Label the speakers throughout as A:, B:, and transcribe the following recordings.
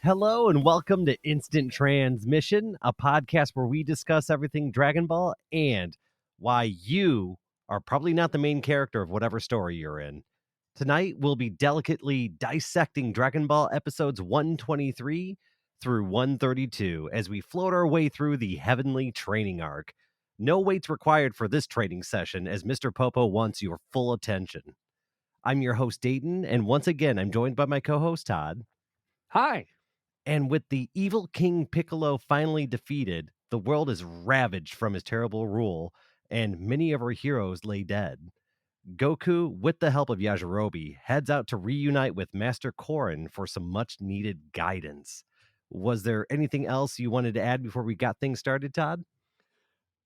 A: Hello and welcome to Instant Transmission, a podcast where we discuss everything Dragon Ball and why you are probably not the main character of whatever story you're in. Tonight, we'll be delicately dissecting Dragon Ball episodes 123 through 132 as we float our way through the Heavenly Training Arc. No weights required for this training session as Mr. Popo wants your full attention. I'm your host, Dayton, and once again, I'm joined by my co-host, Todd.
B: Hi.
A: And with the evil King Piccolo finally defeated, the world is ravaged from his terrible rule, and many of our heroes lay dead. Goku, with the help of Yajirobe, heads out to reunite with Master Korin for some much needed guidance. Was there anything else you wanted to add before we got things started, Todd?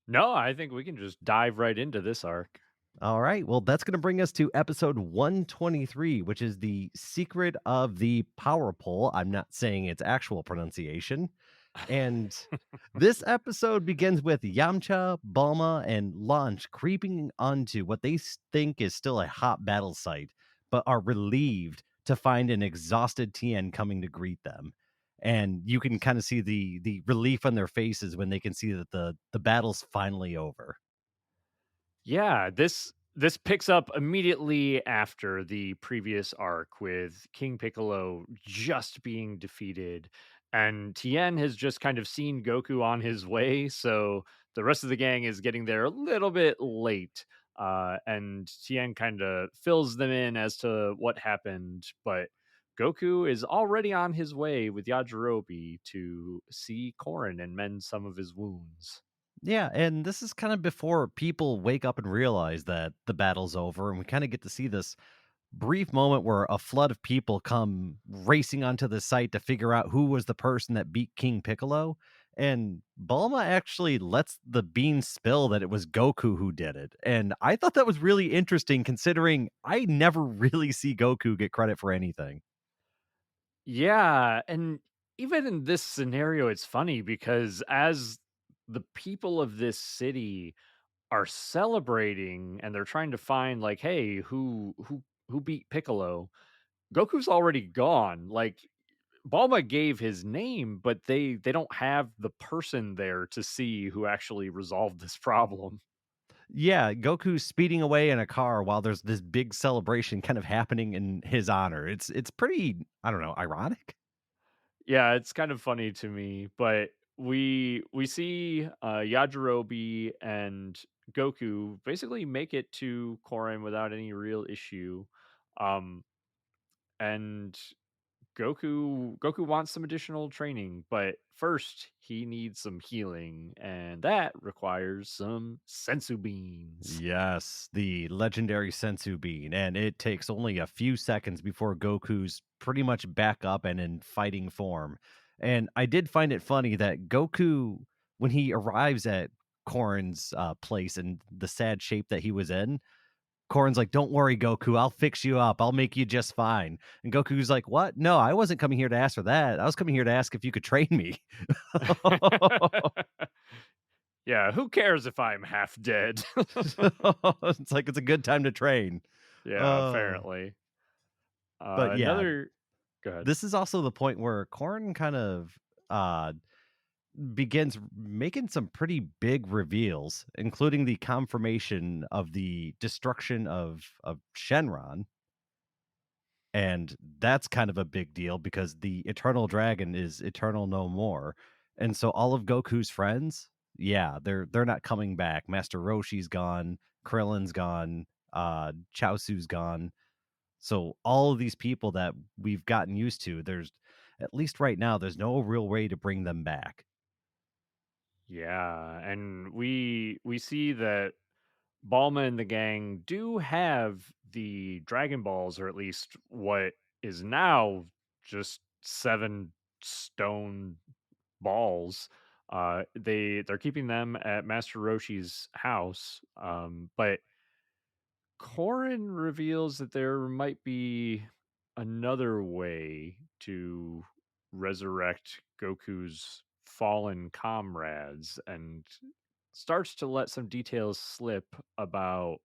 B: No, I think we can just dive right into this arc.
A: All right. Well, that's going to bring us to episode 123, which is the secret of the power pole. I'm not saying its actual pronunciation. And this episode begins with Yamcha, Bulma, and Launch creeping onto what they think is still a hot battle site, but are relieved to find an exhausted Tien coming to greet them. And you can kind of see the relief on their faces when they can see that the battle's finally over.
B: Yeah, this picks up immediately after the previous arc with King Piccolo just being defeated, and Tien has just kind of seen Goku on his way, so the rest of the gang is getting there a little bit late. And Tien kind of fills them in as to what happened, but Goku is already on his way with Yajirobe to see Korin and mend some of his wounds.
A: Yeah, and this is kind of before people wake up and realize that the battle's over, and we kind of get to see this brief moment where a flood of people come racing onto the site to figure out who was the person that beat King Piccolo. And Bulma actually lets the beans spill that it was Goku who did it. And I thought that was really interesting considering I never really see Goku get credit for anything.
B: Yeah, and even in this scenario, it's funny because as the people of this city are celebrating and they're trying to find like, hey, who beat Piccolo? Goku's already gone. Like Bulma gave his name, but they don't have the person there to see who actually resolved this problem.
A: Yeah, Goku's speeding away in a car while there's this big celebration kind of happening in his honor. It's pretty, I don't know, ironic.
B: Yeah, it's kind of funny to me, but we see Yajirobe and Goku basically make it to Korin without any real issue. Um and Goku wants some additional training, but first he needs some healing, and that requires some sensu beans.
A: Yes, the legendary Sensu Bean, and it takes only a few seconds before Goku's pretty much back up and in fighting form. And I did find it funny that Goku, when he arrives at Korin's place and the sad shape that he was in, Korin's like, "Don't worry, Goku, I'll fix you up. I'll make you just fine." And Goku's like, "What? No, I wasn't coming here to ask for that. I was coming here to ask if you could train me."
B: Yeah, who cares if I'm half dead?
A: It's like it's a good time to train.
B: Yeah,
A: Uh,
B: apparently.
A: but yeah,
B: Another Go ahead.
A: this is also the point where Korn kind of uh begins making some pretty big reveals, including the confirmation of the destruction of Shenron. And that's kind of a big deal because the eternal dragon is eternal no more. And so all of Goku's friends, yeah, they're not coming back. Master Roshi's gone, Krillin's gone, Chaosu's gone. So all of these people that we've gotten used to, there's at least right now, there's no real way to bring them back.
B: Yeah, and we see that Balma and the gang do have the Dragon Balls, or at least what is now just 7 stone balls. They're keeping them at Master Roshi's house. But Korin reveals that there might be another way to resurrect Goku's fallen comrades, and starts to let some details slip about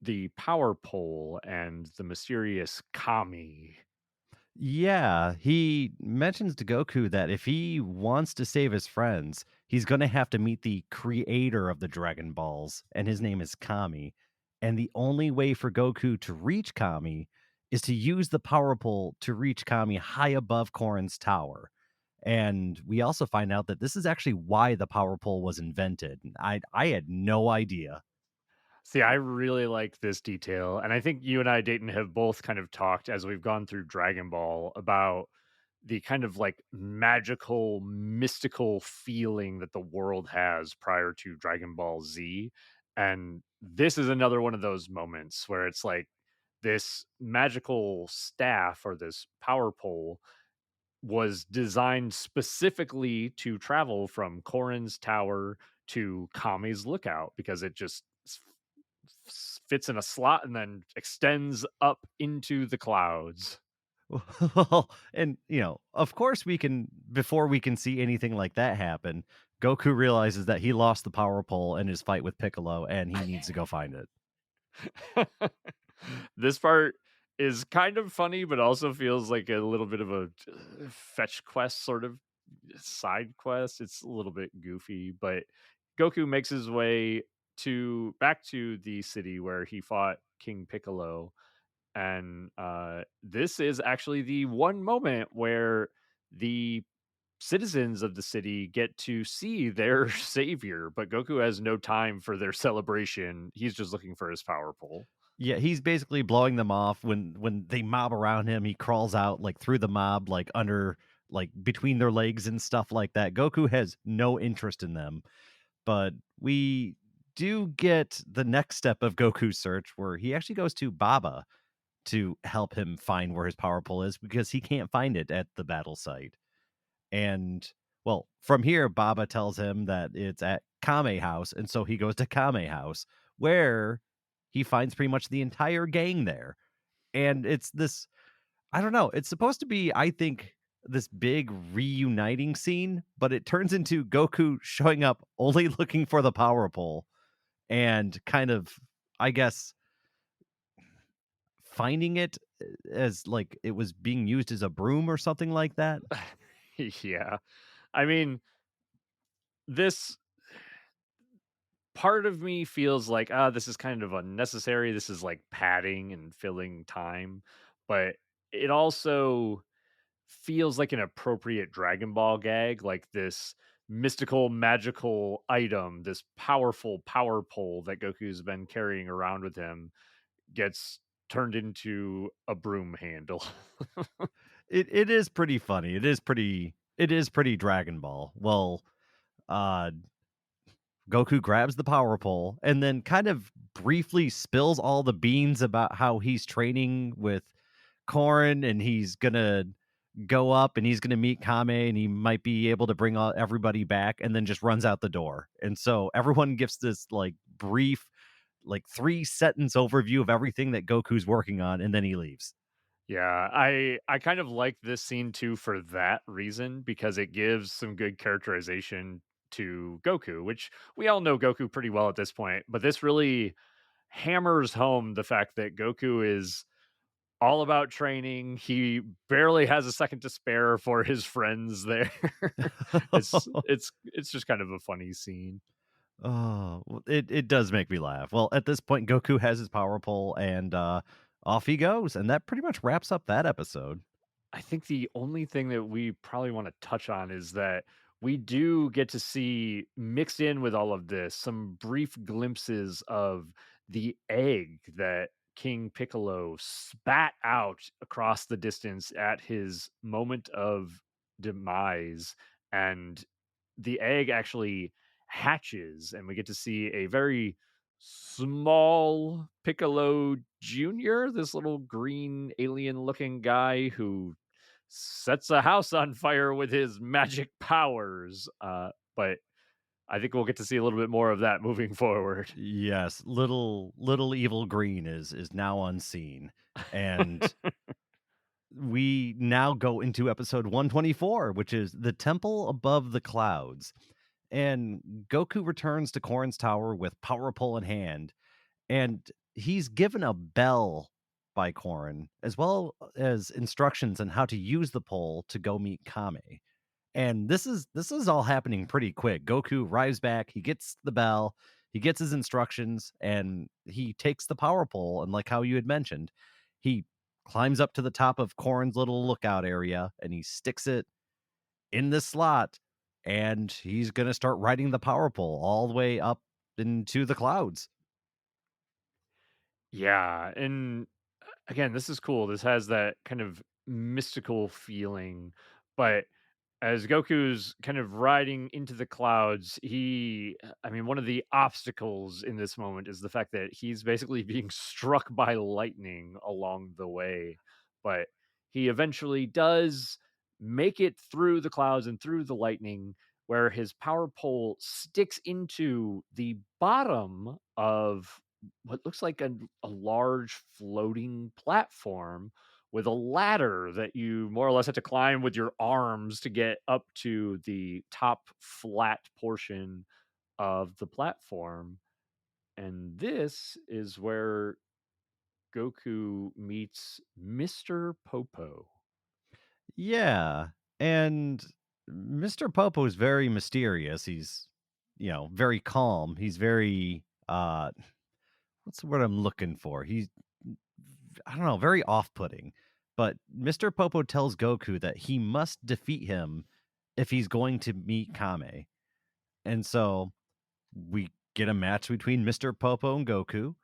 B: the power pole and the mysterious Kami.
A: Yeah, he mentions to Goku that if he wants to save his friends, he's going to have to meet the creator of the Dragon Balls, and his name is Kami. And the only way for Goku to reach Kami is to use the power pole to reach Kami high above Korin's tower. And we also find out that this is actually why the power pole was invented. I had no idea.
B: See, I really like this detail, and I think you and I, Dayton, have both kind of talked as we've gone through Dragon Ball about the kind of like magical, mystical feeling that the world has prior to Dragon Ball Z. And this is another one of those moments where it's like this magical staff or this power pole was designed specifically to travel from Korin's tower to Kami's lookout because it just fits in a slot and then extends up into the clouds.
A: Well, and of course we can before we can see anything like that happen, Goku realizes that he lost the power pole in his fight with Piccolo and he needs to go find it.
B: This part is kind of funny, but also feels like a little bit of a fetch quest sort of side quest. It's a little bit goofy, but Goku makes his way to back to the city where he fought King Piccolo. And this is actually the one moment where the citizens of the city get to see their savior, but Goku has no time for their celebration. He's just looking for his power pole.
A: Yeah, he's basically blowing them off when they mob around him, he crawls out like through the mob like under like between their legs and stuff like that. Goku has no interest in them, but we do get the next step of Goku's search where he actually goes to Baba to help him find where his power pole is because he can't find it at the battle site. And well, from here, Baba tells him that it's at Kame House, and so he goes to Kame House, where he finds pretty much the entire gang there. And it's this, I don't know, it's supposed to be, I think, this big reuniting scene, but it turns into Goku showing up only looking for the power pole and kind of, I guess, finding it as like it was being used as a broom or something like that.
B: Yeah. I mean, this part of me feels like, this is kind of unnecessary. This is like padding and filling time. But it also feels like an appropriate Dragon Ball gag, like this mystical, magical item, this powerful power pole that Goku's been carrying around with him gets turned into a broom handle.
A: It is pretty funny. It is pretty Dragon Ball. Well, uh Goku grabs the power pole and then kind of briefly spills all the beans about how he's training with Korn and he's gonna go up and he's gonna meet Kame and he might be able to bring all everybody back and then just runs out the door. And so everyone gives this like brief, like 3 sentence overview of everything that Goku's working on, and then he leaves.
B: Yeah, I kind of like this scene too for that reason because it gives some good characterization to Goku, which we all know Goku pretty well at this point, but this really hammers home the fact that Goku is all about training. He barely has a second to spare for his friends there. It's just kind of a funny scene.
A: Oh, well, it does make me laugh. Well, at this point, Goku has his power pole and off he goes, and that pretty much wraps up that episode.
B: I think the only thing that we probably want to touch on is that we do get to see mixed in with all of this some brief glimpses of the egg that King Piccolo spat out across the distance at his moment of demise. And the egg actually hatches, and we get to see a very small Piccolo Jr., this little green alien looking guy who sets a house on fire with his magic powers. But I think we'll get to see a little bit more of that moving forward.
A: Yes, little evil green is now unseen, and we now go into episode 124, which is the temple above the clouds. And Goku returns to Korin's tower with power pole in hand, and he's given a bell by Korin, as well as instructions on how to use the pole to go meet Kame. And this is all happening pretty quick. Goku arrives back, he gets the bell, he gets his instructions, and he takes the power pole. And like how you had mentioned, he climbs up to the top of Korin's little lookout area and he sticks it in this slot, and he's gonna start riding the power pole all the way up into the clouds.
B: Yeah, and again, this is cool. This has that kind of mystical feeling, but as Goku's kind of riding into the clouds, I mean, one of the obstacles in this moment is the fact that he's basically being struck by lightning along the way. But he eventually does make it through the clouds and through the lightning, where his power pole sticks into the bottom of what looks like a large floating platform with a ladder that you more or less have to climb with your arms to get up to the top flat portion of the platform. And this is where Goku meets Mr. Popo.
A: Yeah, and Mr. Popo is very mysterious. He's, very calm. He's very, what's the word I'm looking for? He's, I don't know, very off-putting. But Mr. Popo tells Goku that he must defeat him if he's going to meet Kame. And so we get a match between Mr. Popo and Goku.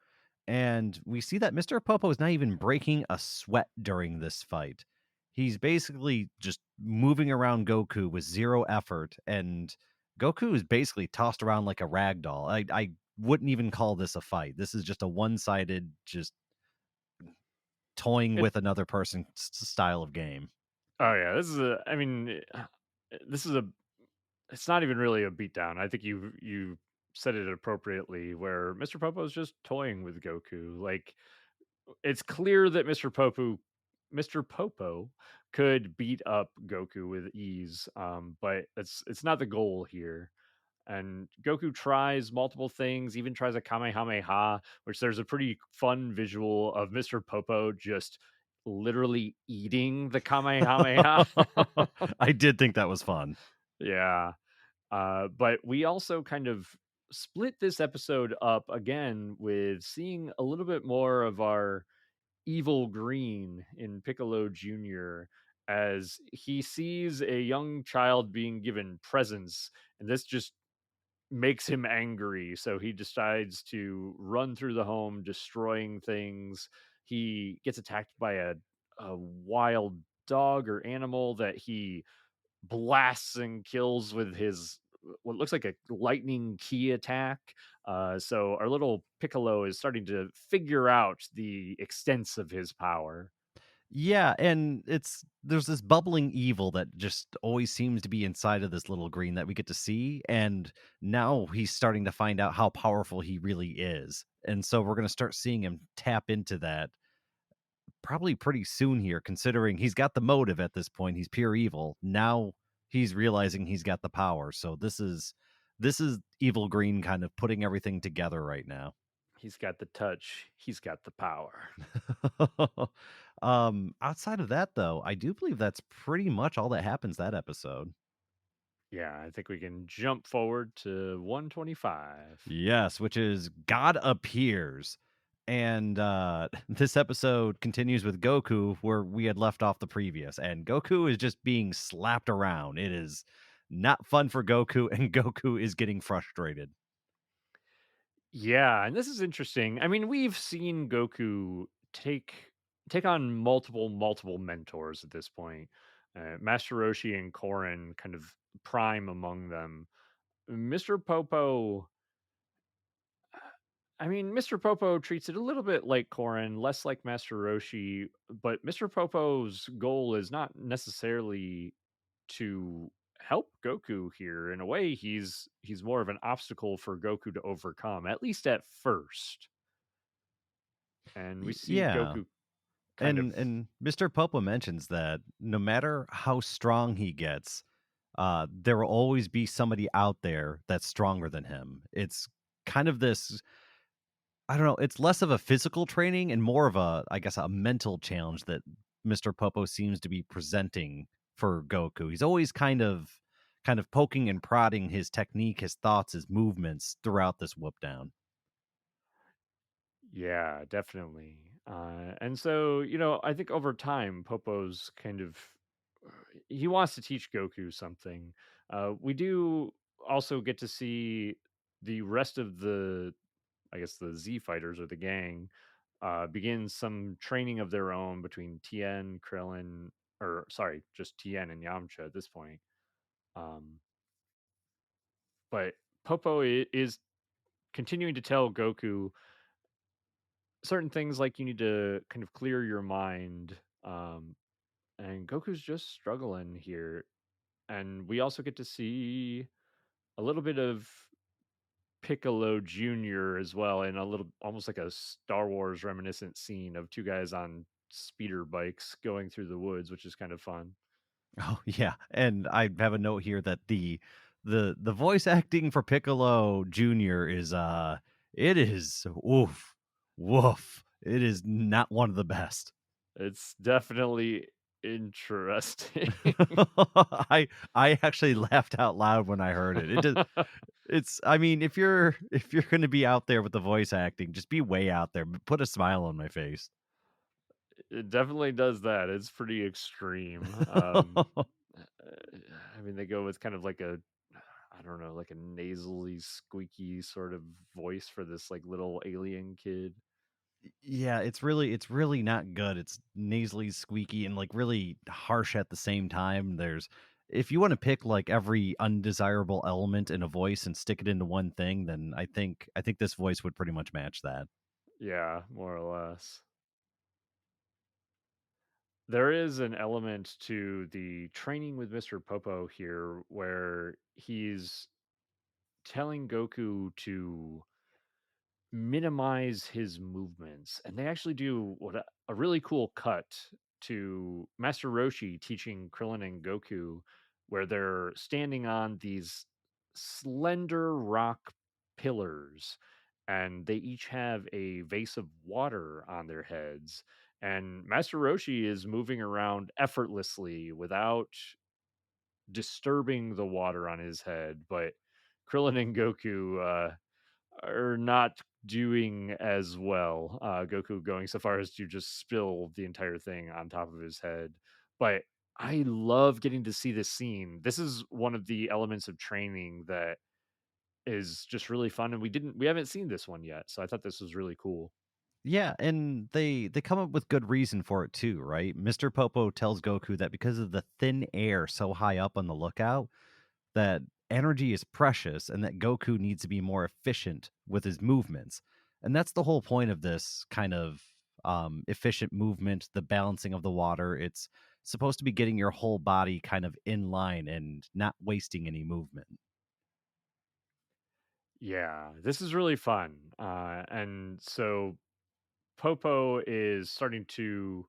A: And we see that Mr. Popo is not even breaking a sweat during this fight. He's basically just moving around Goku with zero effort, and Goku is basically tossed around like a rag doll. I wouldn't even call this a fight. This is just a one-sided, just toying
B: It
A: with another person's style of game.
B: Oh yeah, this is a I mean this is a it's not even really a beatdown. I think you said it appropriately where Mr. Popo is just toying with Goku. Like it's clear that Mr. Popo could beat up Goku with ease, but it's not the goal here. And Goku tries multiple things, even tries a Kamehameha, which there's a pretty fun visual of Mr. Popo just literally eating the Kamehameha.
A: I did think that was fun.
B: Yeah. But we also kind of split this episode up again with seeing a little bit more of our evil green in Piccolo Jr. as he sees a young child being given presents, and this just makes him angry. So he decides to run through the home, destroying things. He gets attacked by a wild dog or animal that he blasts and kills with his what looks like a lightning key attack. So our little Piccolo is starting to figure out the extents of his power.
A: Yeah, and there's this bubbling evil that just always seems to be inside of this little green that we get to see, and now he's starting to find out how powerful he really is. And so we're going to start seeing him tap into that probably pretty soon here, considering he's got the motive at this point. He's pure evil. Now he's realizing he's got the power. So this is evil green kind of putting everything together right now.
B: He's got the touch. He's got the power.
A: Outside of that though, I do believe that's pretty much all that happens that episode.
B: Yeah, I think we can jump forward to 125.
A: Yes, which is God appears. And this episode continues with Goku where we had left off the previous. And Goku is just being slapped around. It is not fun for Goku, and Goku is getting frustrated.
B: Yeah, and this is interesting. I mean, we've seen Goku take on multiple mentors at this point. Master Roshi and Korin kind of prime among them. Mr. Popo I mean, Mr. Popo treats it a little bit like Korin, less like Master Roshi, but Mr. Popo's goal is not necessarily to help Goku here. In a way, he's more of an obstacle for Goku to overcome, at least at first. And we see
A: Yeah.
B: Goku kind of
A: And Mr. Popo mentions that no matter how strong he gets, there will always be somebody out there that's stronger than him. It's kind of this I don't know, it's less of a physical training and more of a, I guess, a mental challenge that Mr. Popo seems to be presenting for Goku. He's always kind of poking and prodding his technique, his thoughts, his movements throughout this whoop down.
B: Yeah, definitely. And so, I think over time, Popo's kind of he wants to teach Goku something. We do also get to see the rest of the, I guess, the Z fighters or the gang begin some training of their own between Tien, Krillin, or sorry, just Tien and Yamcha at this point. Um, but Popo is continuing to tell Goku certain things like you need to kind of clear your mind. And Goku's just struggling here. And we also get to see a little bit of Piccolo Jr. as well, in a little almost like a Star Wars reminiscent scene of two guys on speeder bikes going through the woods, which is kind of fun.
A: Oh, yeah, and I have a note here that the voice acting for Piccolo Jr. is, it is oof, woof. It is not one of the best.
B: It's definitely interesting.
A: I I actually laughed out loud when I heard it. It's I mean, if you're gonna be out there with the voice acting, just be way out there, but put a smile on my face.
B: It definitely does that. It's pretty extreme. I mean, they go with kind of like a, I don't know, like a nasally, squeaky sort of voice for this like little alien kid.
A: Yeah, it's really not good. It's nasally squeaky and, like, really harsh at the same time. There's if you wanna pick, like, every undesirable element in a voice and stick it into one thing, then I think this voice would pretty much match that.
B: Yeah, more or less. There is an element to the training with Mr. Popo here where he's telling Goku to minimize his movements. And they actually do what a really cool cut to Master Roshi teaching Krillin and Goku, where they're standing on these slender rock pillars, and they each have a vase of water on their heads. And Master Roshi is moving around effortlessly without disturbing the water on his head. But Krillin and Goku are not doing as well. Goku going so far as to just spill the entire thing on top of his head. But I love getting to see this scene. This is one of the elements of training that is just really fun, and we haven't seen this one yet. So I thought this was really cool.
A: Yeah, and they come up with good reason for it too, right? Mr. Popo tells Goku that because of the thin air so high up on the lookout, that energy is precious and that Goku needs to be more efficient with his movements. And that's the whole point of this kind of efficient movement, the balancing of the water. It's supposed to be getting your whole body kind of in line and not wasting any movement.
B: Yeah, this is really fun. And so Popo is starting to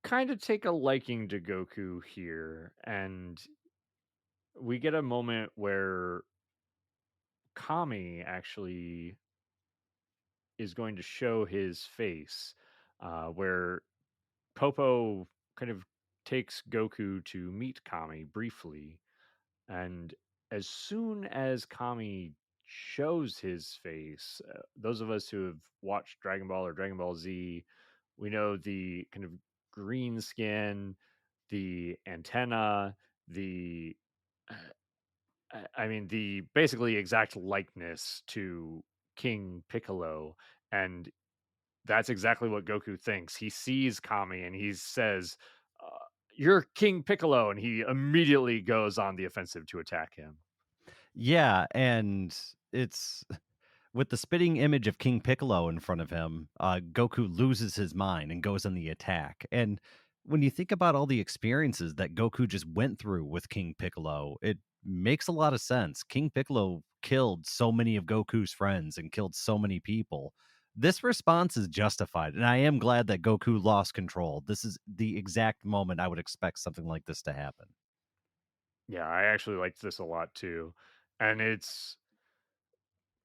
B: kind of take a liking to Goku here. And we get a moment where Kami actually is going to show his face, where Popo kind of takes Goku to meet Kami briefly. And as soon as Kami shows his face, those of us who have watched Dragon Ball or Dragon Ball Z, we know the kind of green skin, the antenna, the I mean, the basically exact likeness to King Piccolo. And that's exactly what Goku thinks. He sees Kami and he says, "You're King Piccolo," and he immediately goes on the offensive to attack him.
A: Yeah, and it's with the spitting image of King Piccolo in front of him, Goku loses his mind and goes on the attack. And when you think about all the experiences that Goku just went through with King Piccolo, it makes a lot of sense. King Piccolo killed so many of Goku's friends and killed so many people. This response is justified, and I am glad that Goku lost control. This is the exact moment I would expect something like this to happen.
B: Yeah, I actually liked this a lot too. And it's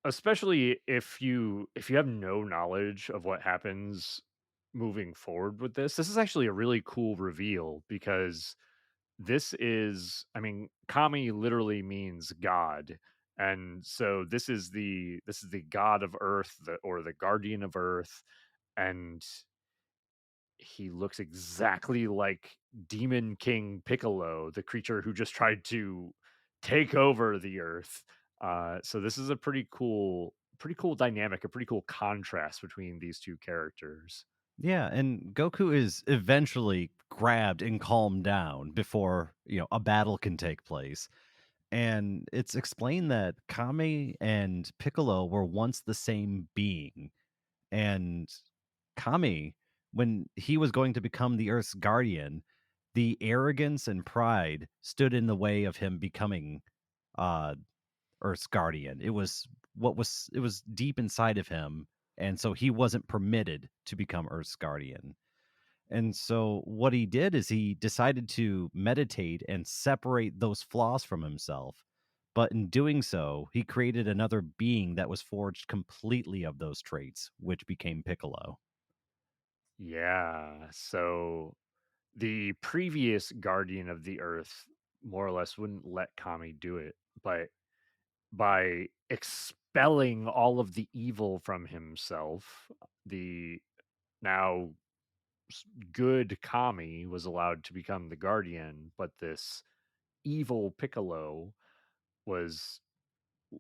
B: especially if you have no knowledge of what happens moving forward with this is actually a really cool reveal because this is, I mean, Kami literally means God. And so this is the god of Earth, or the guardian of Earth, and he looks exactly like Demon King Piccolo, the creature who just tried to take over the Earth. So this is a pretty cool dynamic, a pretty cool contrast between these two characters.
A: Yeah, and Goku is eventually grabbed and calmed down before, a battle can take place. And it's explained that Kame and Piccolo were once the same being. And Kame, when he was going to become the Earth's guardian, the arrogance and pride stood in the way of him becoming uh Earth's guardian. It was deep inside of him, and so he wasn't permitted to become Earth's guardian. And so what he did is he decided to meditate and separate those flaws from himself. But in doing so, he created another being that was forged completely of those traits, which became Piccolo.
B: Yeah. So the previous guardian of the Earth more or less wouldn't let Kami do it, but by expelling all of the evil from himself, the now good Kami was allowed to become the guardian, but this evil Piccolo was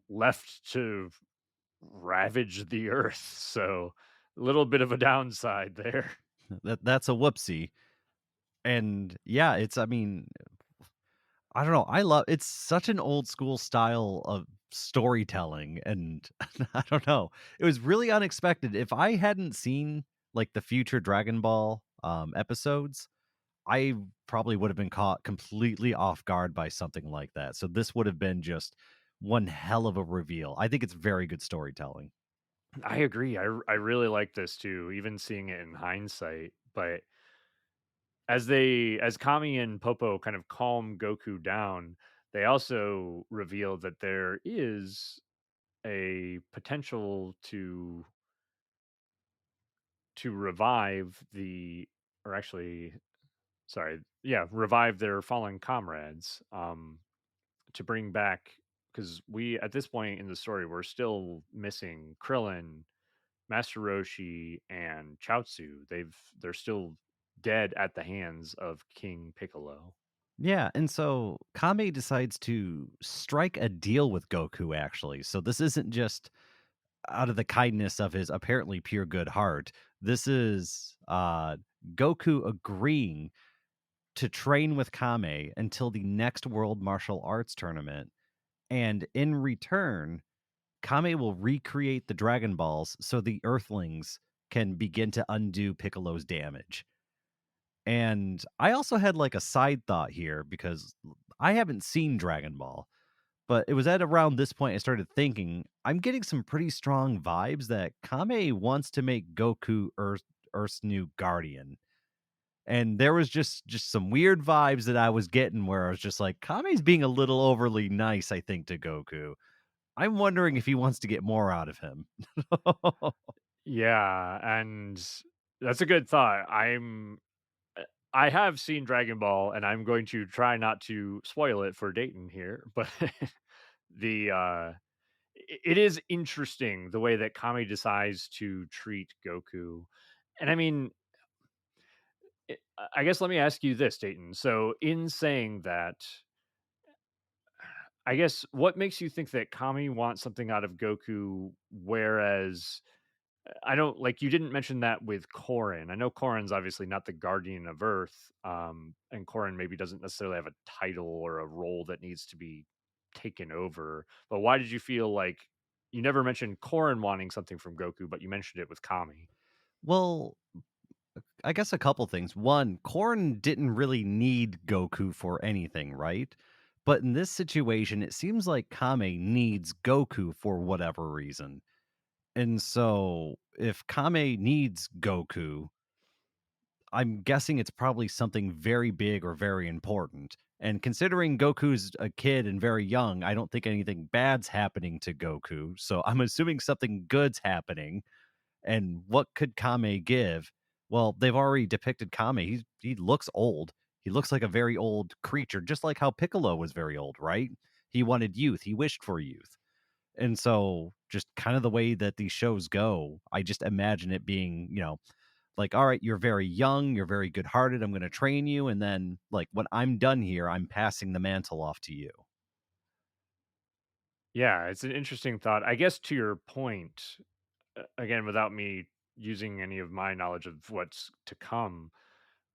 B: left to ravage the earth. So, a little bit of a downside there.
A: That's a whoopsie. And yeah, I don't know. I love it's such an old school style of storytelling, and I don't know. It was really unexpected. If I hadn't seen like the future Dragon Ball episodes, I probably would have been caught completely off guard by something like that. So this would have been just one hell of a reveal. I think it's very good storytelling.
B: I agree. I really like this too, even seeing it in hindsight. But as Kami and Popo kind of calm Goku down, they also reveal that there is a potential to revive the, or actually, sorry, yeah, revive their fallen comrades, to bring back, because we at this point in the story we're still missing Krillin, Master Roshi, and Chaozu. They're still dead at the hands of King Piccolo.
A: Yeah, and so Kame decides to strike a deal with Goku actually. So this isn't just out of the kindness of his apparently pure good heart. This is Goku agreeing to train with Kame until the next World Martial Arts tournament. And in return, Kame will recreate the Dragon Balls so the Earthlings can begin to undo Piccolo's damage. And I also had like a side thought here because I haven't seen Dragon Ball, but it was at around this point I started thinking I'm getting some pretty strong vibes that Kame wants to make Goku Earth's new guardian. And there was just some weird vibes that I was getting where I was just like, Kame's being a little overly nice, I think, to Goku. I'm wondering if he wants to get more out of him.
B: Yeah, and that's a good thought. I have seen Dragon Ball, and I'm going to try not to spoil it for Dayton here, but the it is interesting the way that Kami decides to treat Goku. And I mean, I guess let me ask you this, Dayton. So, in saying that, I guess what makes you think that Kami wants something out of Goku, whereas I don't, like, you didn't mention that with Korin. I know Korin's obviously not the guardian of Earth, and Korin maybe doesn't necessarily have a title or a role that needs to be taken over. But why did you feel like you never mentioned Korin wanting something from Goku, but you mentioned it with Kami?
A: Well, I guess a couple things. One, Korn didn't really need Goku for anything, right? But in this situation, it seems like Kame needs Goku for whatever reason. And so if Kame needs Goku, I'm guessing it's probably something very big or very important. And considering Goku's a kid and very young, I don't think anything bad's happening to Goku. So I'm assuming something good's happening. And what could Kame give? Well, they've already depicted Kame. He looks old. He looks like a very old creature, just like how Piccolo was very old, right? He wanted youth. He wished for youth. And so just kind of the way that these shows go, I just imagine it being, like, all right, you're very young, you're very good hearted. I'm going to train you. And then, like, when I'm done here, I'm passing the mantle off to you.
B: Yeah, it's an interesting thought. I guess to your point, again, without me using any of my knowledge of what's to come,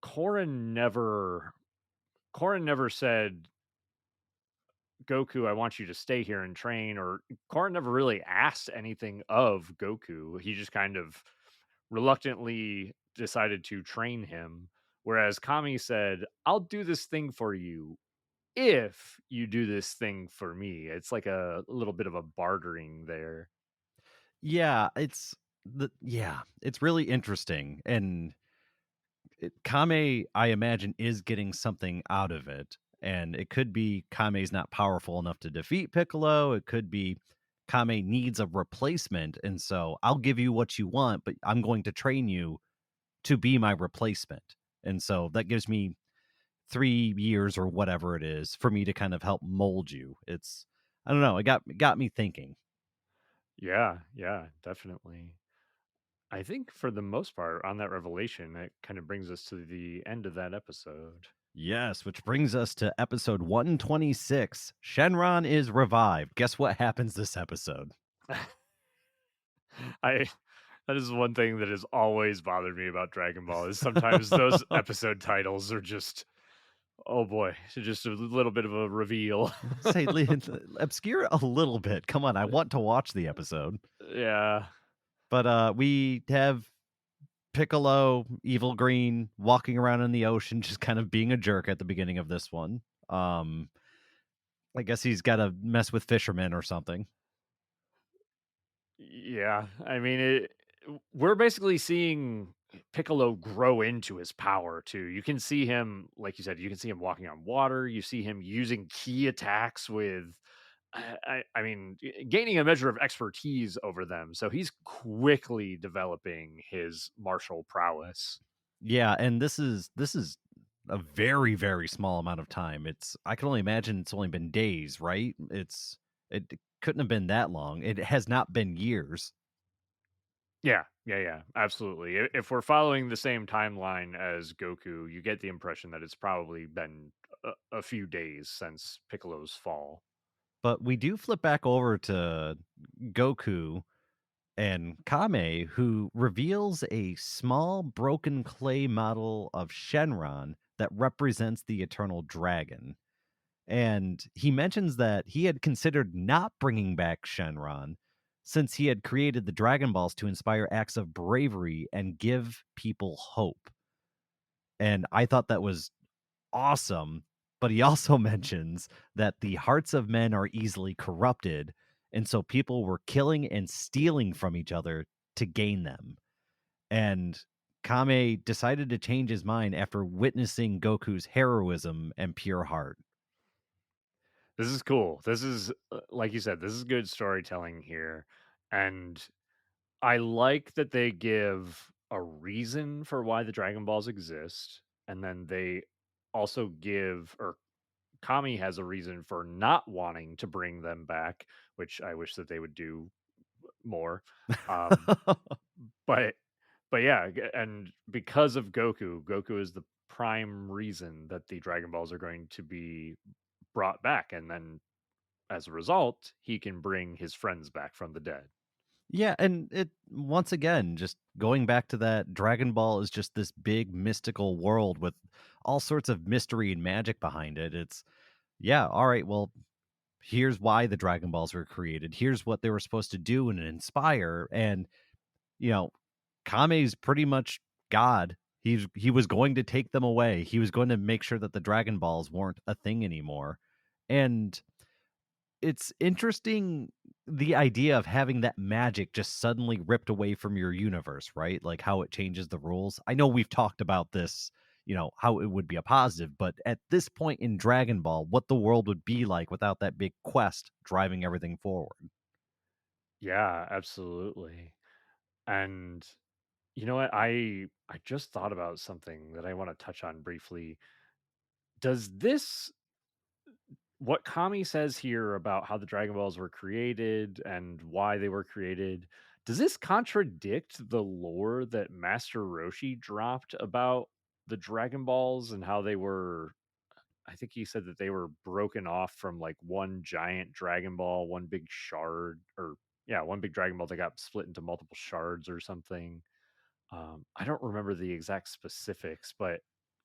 B: Korin never Korin never said, Goku, I want you to stay here and train, or Korin never really asked anything of Goku. He just kind of reluctantly decided to train him. Whereas Kami said, I'll do this thing for you if you do this thing for me. It's like a little bit of a bartering there.
A: It's really interesting. And Kame, I imagine, is getting something out of it. And it could be Kame's not powerful enough to defeat Piccolo. It could be Kame needs a replacement. And so I'll give you what you want, but I'm going to train you to be my replacement. And so that gives me 3 years or whatever it is for me to kind of help mold you. I don't know. It got me thinking.
B: Yeah, yeah, definitely. I think for the most part on that revelation, that kind of brings us to the end of that episode.
A: Yes, which brings us to episode 126. Shenron is revived. Guess what happens this episode?
B: I that is one thing that has always bothered me about Dragon Ball is sometimes those episode titles are just, oh boy, just a little bit of a reveal.
A: Say obscure a little bit. Come on, I want to watch the episode.
B: Yeah.
A: But we have Piccolo, Evil Green, walking around in the ocean, just kind of being a jerk at the beginning of this one. I guess he's got to mess with fishermen or something.
B: Yeah. I mean, we're basically seeing Piccolo grow into his power too. You can see him, like you said, you can see him walking on water. You see him using key attacks with, I mean, gaining a measure of expertise over them. So he's quickly developing his martial prowess.
A: Yeah, and this is a very very small amount of time. I can only imagine it's only been days, right? It couldn't have been that long. It has not been years.
B: Yeah, yeah, yeah, absolutely. If we're following the same timeline as Goku, you get the impression that it's probably been a few days since Piccolo's fall.
A: But we do flip back over to Goku and Kame, who reveals a small broken clay model of Shenron that represents the eternal dragon. And he mentions that he had considered not bringing back Shenron since he had created the Dragon Balls to inspire acts of bravery and give people hope. And I thought that was awesome. But he also mentions that the hearts of men are easily corrupted. And so people were killing and stealing from each other to gain them. And Kame decided to change his mind after witnessing Goku's heroism and pure heart.
B: This is cool. This is, like you said, this is good storytelling here. And I like that they give a reason for why the Dragon Balls exist. And then they also give, or Kami has a reason for not wanting to bring them back, which I wish that they would do more. Um, but yeah, and because of Goku, Goku is the prime reason that the Dragon Balls are going to be brought back, and then as a result, he can bring his friends back from the dead.
A: Yeah, and it once again, just going back to that, Dragon Ball is just this big mystical world with all sorts of mystery and magic behind it. It's yeah, all right, well, here's why the Dragon Balls were created. Here's what they were supposed to do and inspire. And, you know, Kame's pretty much God. He was going to take them away. He was going to make sure that the Dragon Balls weren't a thing anymore. And it's interesting the idea of having that magic just suddenly ripped away from your universe, right? Like how it changes the rules. I know we've talked about this, how it would be a positive, but at this point in Dragon Ball, what the world would be like without that big quest driving everything forward.
B: Yeah, absolutely. And you know what? I just thought about something that I want to touch on briefly. Does this what Kami says here about how the Dragon Balls were created and why they were created, does this contradict the lore that Master Roshi dropped about the Dragon Balls and how they were I think he said that they were broken off from like one giant Dragon Ball, one big shard or yeah, one big Dragon Ball that got split into multiple shards or something. I don't remember the exact specifics, but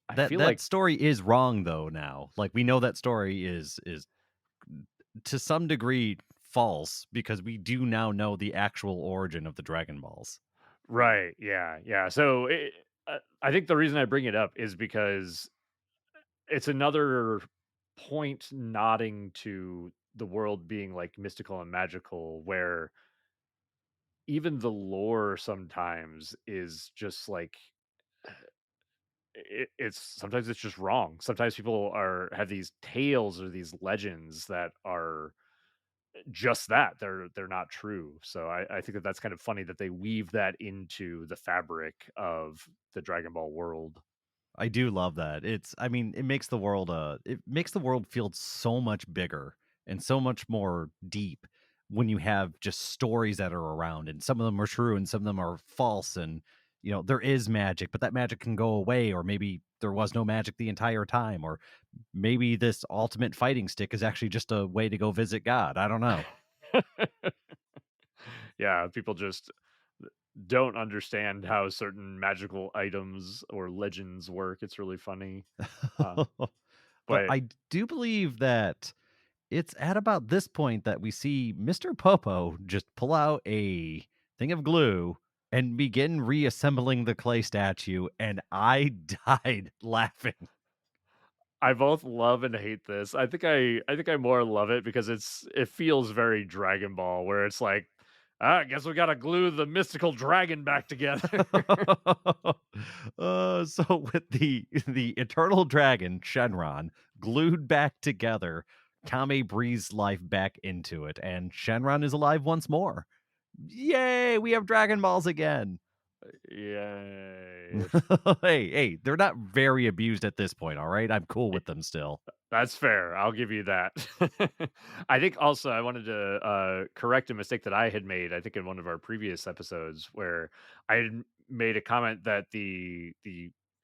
B: I
A: That
B: feel
A: that
B: like
A: story is wrong though now. Like we know that story is to some degree false because we do now know the actual origin of the Dragon Balls.
B: right, yeah, yeah. So I think the reason I bring it up is because it's another point nodding to the world being like mystical and magical, where even the lore sometimes is just like it's sometimes it's just wrong. Sometimes people are have these tales or these legends that are just that they're not true. So I think that that's kind of funny that they weave that into the fabric of the Dragon Ball world.
A: I do love that. I mean, it makes the world feel so much bigger and so much more deep when you have just stories that are around and some of them are true and some of them are false and there is magic, but that magic can go away or maybe there was no magic the entire time or maybe this ultimate fighting stick is actually just a way to go visit God. I don't know.
B: Yeah, people just don't understand how certain magical items or legends work. It's really funny. Um,
A: But
B: but
A: I do believe that it's at about this point that we see Mr. Popo just pull out a thing of glue and begin reassembling the clay statue, and I died laughing.
B: I both love and hate this. I think I more love it because it feels very Dragon Ball where it's like, "Ah, I guess we gotta glue the mystical dragon back together."
A: So with the eternal dragon Shenron glued back together, Kame breathes life back into it, and Shenron is alive once more. Yay! We have Dragon Balls again.
B: Yay.
A: Hey, they're not very abused at this point, all right? I'm cool with them still.
B: That's fair. I'll give you that. I think also I wanted to correct a mistake that I had made. I think in one of our previous episodes where I had made a comment that the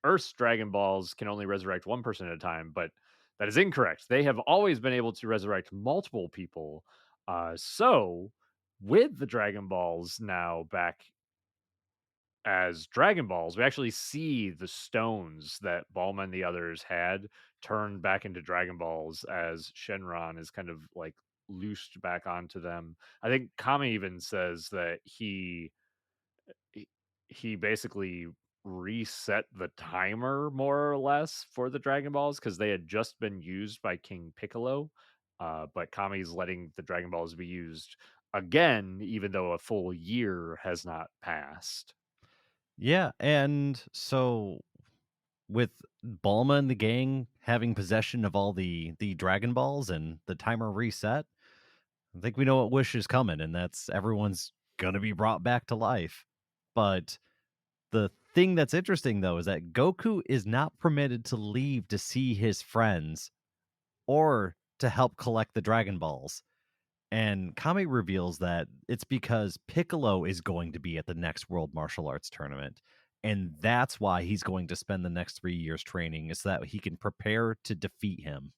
B: Earth's Dragon Balls can only resurrect one person at a time, but that is incorrect. They have always been able to resurrect multiple people. So with the Dragon Balls now back as Dragon Balls, we actually see the stones that Bulma and the others had turned back into Dragon Balls as Shenron is kind of like loosed back onto them. I think Kami even says that he, he basically reset the timer more or less for the Dragon Balls because they had just been used by King Piccolo. But Kami's letting the Dragon Balls be used again, even though a full year has not passed.
A: Yeah, and so with Bulma and the gang having possession of all the Dragon Balls and the timer reset, I think we know what wish is coming, and that's everyone's gonna be brought back to life. But the thing that's interesting though is that Goku is not permitted to leave to see his friends or to help collect the Dragon Balls. And Kami reveals that it's because Piccolo is going to be at the next World Martial Arts tournament. And that's why he's going to spend the next 3 years training, is so that he can prepare to defeat him.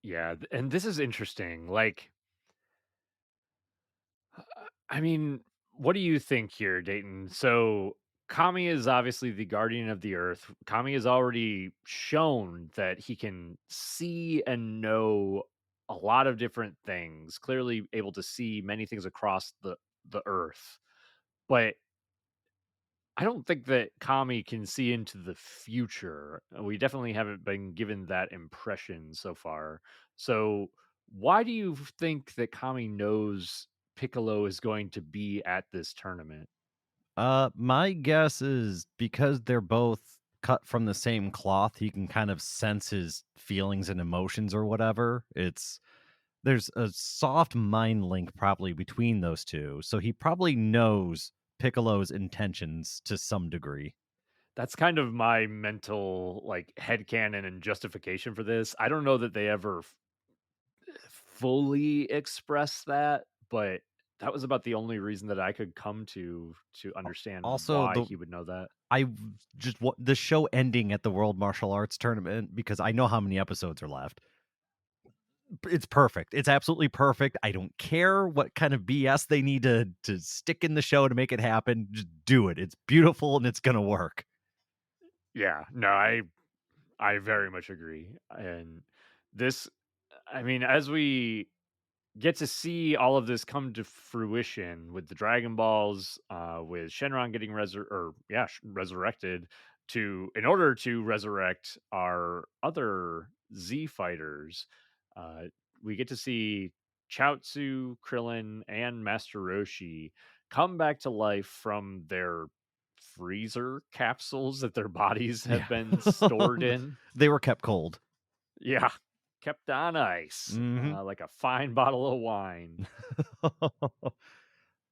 B: Yeah, and this is interesting. Like, I mean, what do you think here, Dayton? So, Kami is obviously the guardian of the earth. Kami has already shown that he can see and know a lot of different things, clearly able to see many things across the earth. But I don't think that Kami can see into the future. We definitely haven't been given that impression so far. So, Why do you think that Kami knows Piccolo is going to be at this tournament?
A: My guess is because they're both cut from the same cloth, he can kind of sense his feelings and emotions or whatever. There's a soft mind link probably between those two. So he probably knows Piccolo's intentions to some degree.
B: That's kind of my mental, like, headcanon and justification for this. I don't know that they ever fully express that, but that was about the only reason that I could come to understand
A: Also,
B: why
A: the
B: he would know that.
A: I just want the show ending at the World Martial Arts Tournament because I know how many episodes are left. It's perfect. It's absolutely perfect. I don't care what kind of BS they need to stick in the show to make it happen. Just do it. It's beautiful and it's gonna work.
B: Yeah, no, I very much agree. And this, I mean, as we get to see all of this come to fruition with the Dragon Balls, with Shenron getting resurrected to in order to resurrect our other Z fighters. Uh, we get to see Chaozu, Krillin, and Master Roshi come back to life from their freezer capsules that their bodies have
A: Yeah.
B: been stored in.
A: They were kept cold.
B: Yeah, kept on ice,
A: Mhm.
B: like a fine bottle of wine.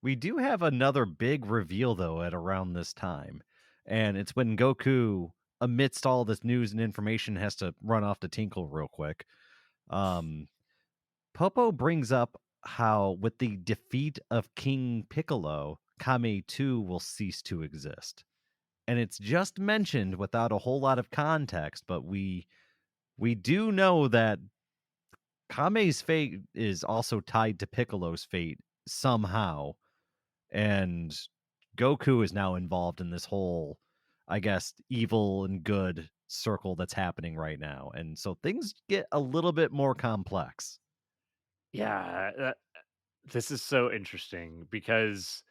A: We do have another big reveal though at around this time, and it's when Goku, amidst all this news and information, has to run off to Tinkle real quick. Um, Popo brings up how, with the defeat of King Piccolo, Kame 2 will cease to exist. And it's just mentioned without a whole lot of context, but we do know that Kame's fate is also tied to Piccolo's fate somehow, and Goku is now involved in this whole, I guess, evil and good circle that's happening right now, and so things get a little bit more complex.
B: Yeah, this is so interesting because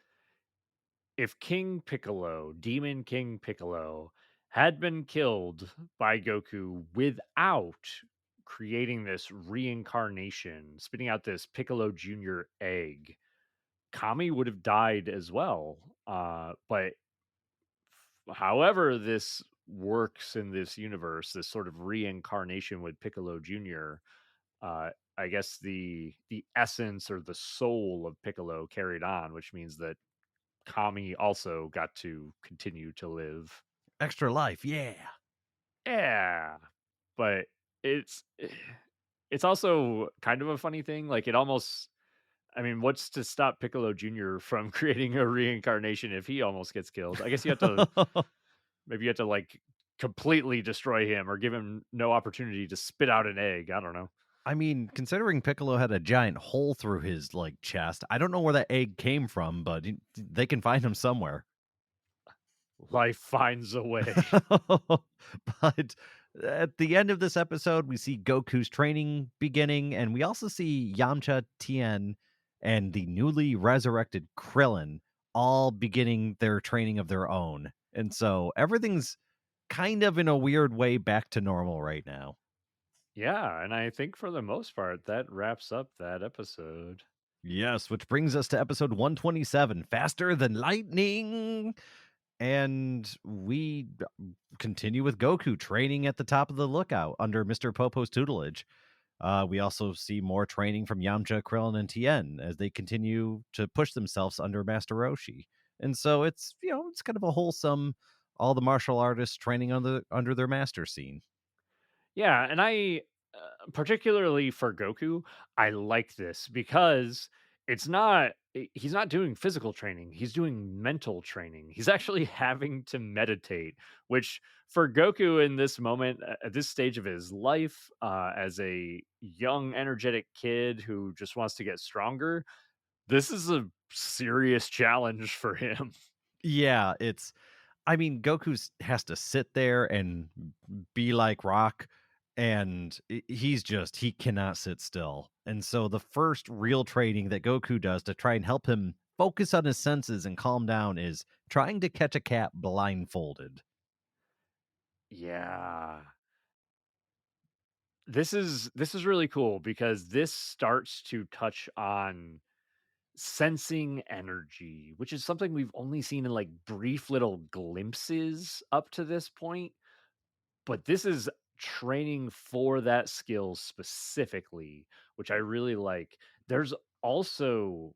B: if King Piccolo, Demon King Piccolo, had been killed by Goku without creating this reincarnation, spitting out this Piccolo Jr. egg, Kami would have died as well. But however this works in this universe, this sort of reincarnation with Piccolo Jr., I guess the essence or the soul of Piccolo carried on, which means that Kami also got to continue to live.
A: Extra life, yeah.
B: Yeah, but it's it's also kind of a funny thing. Like it almost, I mean, what's to stop Piccolo Jr. from creating a reincarnation if he almost gets killed? I guess you have to maybe you have to like completely destroy him or give him no opportunity to spit out an egg. I don't know.
A: I mean, considering Piccolo had a giant hole through his, like, chest, I don't know where that egg came from, but they can find him somewhere.
B: Life finds a way.
A: But at the end of this episode, we see Goku's training beginning, and we also see Yamcha, Tien, and the newly resurrected Krillin all beginning their training of their own. And so everything's kind of in a weird way back to normal right now.
B: Yeah, and I think for the most part that wraps up that episode.
A: Yes, which brings us to episode 127, Faster Than Lightning. And we continue with Goku training at the top of the lookout under Mr. Popo's tutelage. We also see more training from Yamcha, Krillin, and Tien as they continue to push themselves under Master Roshi. And so it's, it's kind of a wholesome, all the martial artists training under their master scene.
B: Yeah, and particularly for Goku, I like this because he's not doing physical training, he's doing mental training. He's actually having to meditate, which for Goku in this moment, at this stage of his life, as a young, energetic kid who just wants to get stronger, this is a serious challenge for him.
A: Yeah, I mean, Goku's has to sit there and be like Rock, and he cannot sit still. And so the first real training that Goku does to try and help him focus on his senses and calm down is trying to catch a cat blindfolded.
B: Yeah. this is really cool because this starts to touch on sensing energy, which is something we've only seen in like brief little glimpses up to this point. But this is training for that skill specifically, which I really like. There's also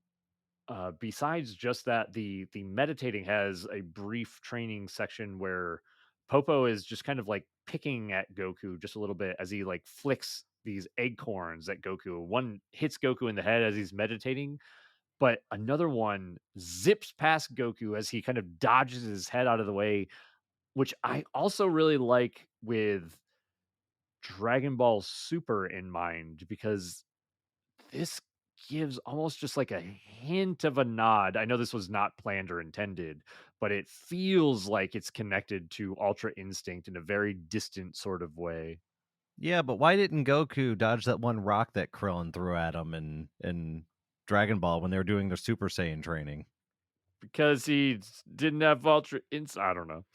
B: besides just that, the meditating has a brief training section where Popo is just kind of like picking at Goku just a little bit as he like flicks these acorns at Goku. One hits Goku in the head as he's meditating, but another one zips past Goku as he kind of dodges his head out of the way, which I also really like with Dragon Ball Super in mind because this gives almost just like a hint of a nod. I know this was not planned or intended, but it feels like it's connected to Ultra Instinct in a very distant sort of way
A: Yeah, but why didn't Goku dodge that one rock that Krillin threw at him in Dragon Ball when they were doing their Super Saiyan training?
B: because he didn't have Ultra Instinct. I don't know.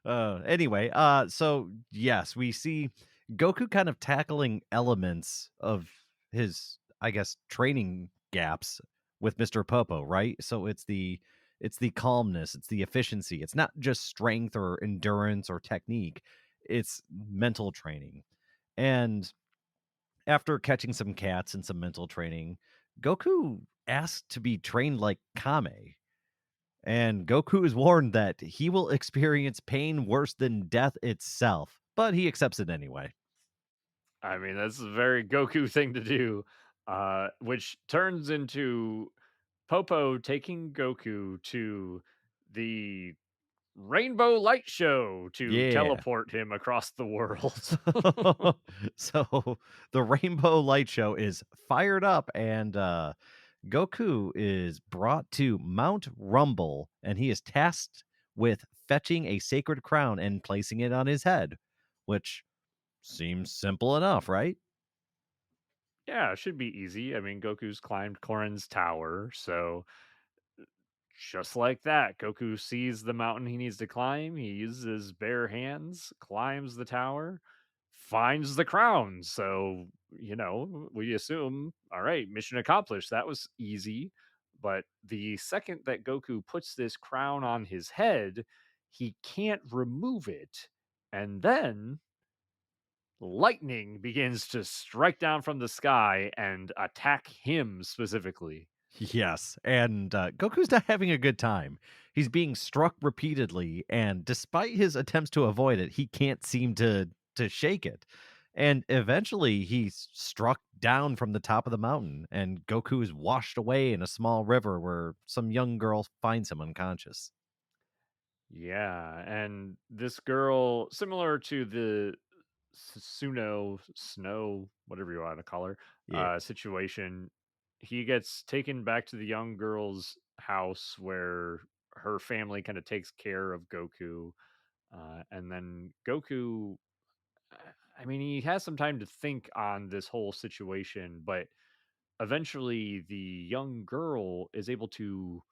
A: Anyway, so yes, we see Goku kind of tackling elements of his, I guess, training gaps with Mr. Popo, right? So it's the calmness, it's the efficiency. It's not just strength or endurance or technique. It's mental training. And after catching some cats and some mental training, Goku asked to be trained like Kame, and Goku is warned that he will experience pain worse than death itself, but he accepts it anyway.
B: I mean, that's a very Goku thing to do, which turns into Popo taking Goku to the Rainbow Light Show to
A: Yeah.
B: teleport him across the world.
A: So the Rainbow Light Show is fired up, and Goku is brought to Mount Rumble, and he is tasked with fetching a sacred crown and placing it on his head, which seems simple enough, right?
B: Yeah, it should be easy. I mean, Goku's climbed Korin's tower, so just like that, Goku sees the mountain he needs to climb. He uses his bare hands, climbs the tower, finds the crown. So, we assume, all right, mission accomplished. That was easy. But the second that Goku puts this crown on his head, he can't remove it. And then lightning begins to strike down from the sky and attack him specifically.
A: Yes, and Goku's not having a good time. He's being struck repeatedly, and despite his attempts to avoid it, he can't seem to shake it. And eventually, he's struck down from the top of the mountain, and Goku is washed away in a small river where some young girl finds him unconscious.
B: Yeah, and this girl, similar to the Suno, Snow, whatever you want to call her,
A: Yeah,
B: situation, he gets taken back to the young girl's house where her family kind of takes care of Goku. And then Goku, uh, I mean, he has some time to think on this whole situation, but eventually the young girl is able to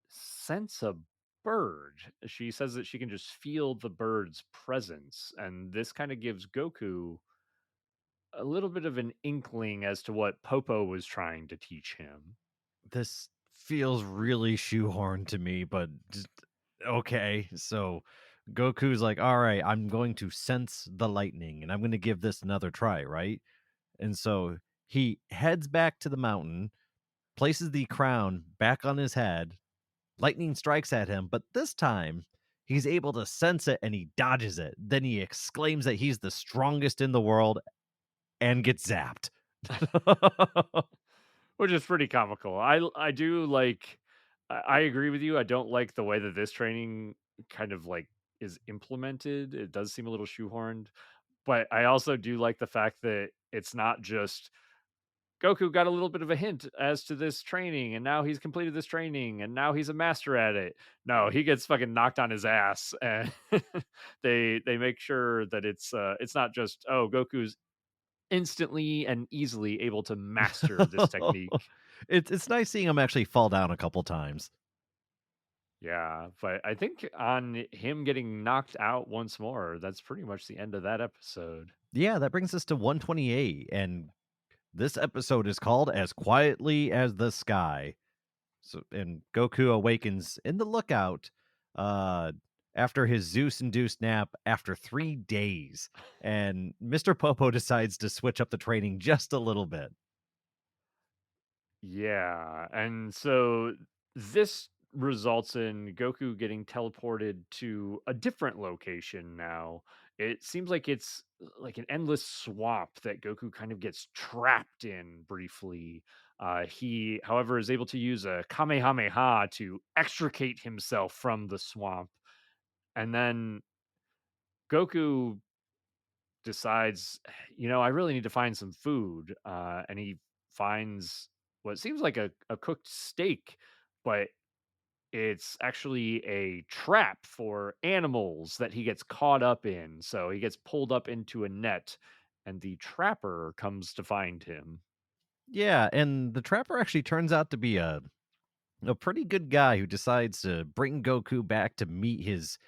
B: sense a bird. She says that she can just feel the bird's presence, and this kind of gives Goku a little bit of an inkling as to what Popo was trying to teach him.
A: this feels really shoehorned to me, but okay. So Goku's like, all right, I'm going to sense the lightning and I'm going to give this another try, right? And so he heads back to the mountain, places the crown back on his head. Lightning strikes at him, but this time he's able to sense it and he dodges it. Then he exclaims that he's the strongest in the world and gets zapped.
B: Which is pretty comical. I do like I agree with you. I don't like the way that this training kind of like is implemented. It does seem a little shoehorned, but I also do like the fact that it's not just Goku got a little bit of a hint as to this training, and now he's completed this training, and now he's a master at it. No, he gets fucking knocked on his ass, and they make sure that it's not just oh Goku's instantly and easily able to master this technique.
A: It's nice seeing him actually fall down a couple times.
B: Yeah, but I think on him getting knocked out once more, that's pretty much the end of that episode.
A: Yeah, that brings us to 128, and this episode is called As Quietly as the Sky. So, and Goku awakens in the lookout uh, after his Zeus-induced nap after 3 days, and Mr. Popo decides to switch up the training just a little bit.
B: Yeah, and so this results in Goku getting teleported to a different location now. It seems like it's like an endless swamp that Goku kind of gets trapped in briefly. He, however, is able to use a Kamehameha to extricate himself from the swamp. And then Goku decides, I really need to find some food. And he finds what seems like a cooked steak, but it's actually a trap for animals that he gets caught up in. So he gets pulled up into a net, and the trapper comes to find him.
A: Yeah, and the trapper actually turns out to be a pretty good guy who decides to bring Goku back to meet his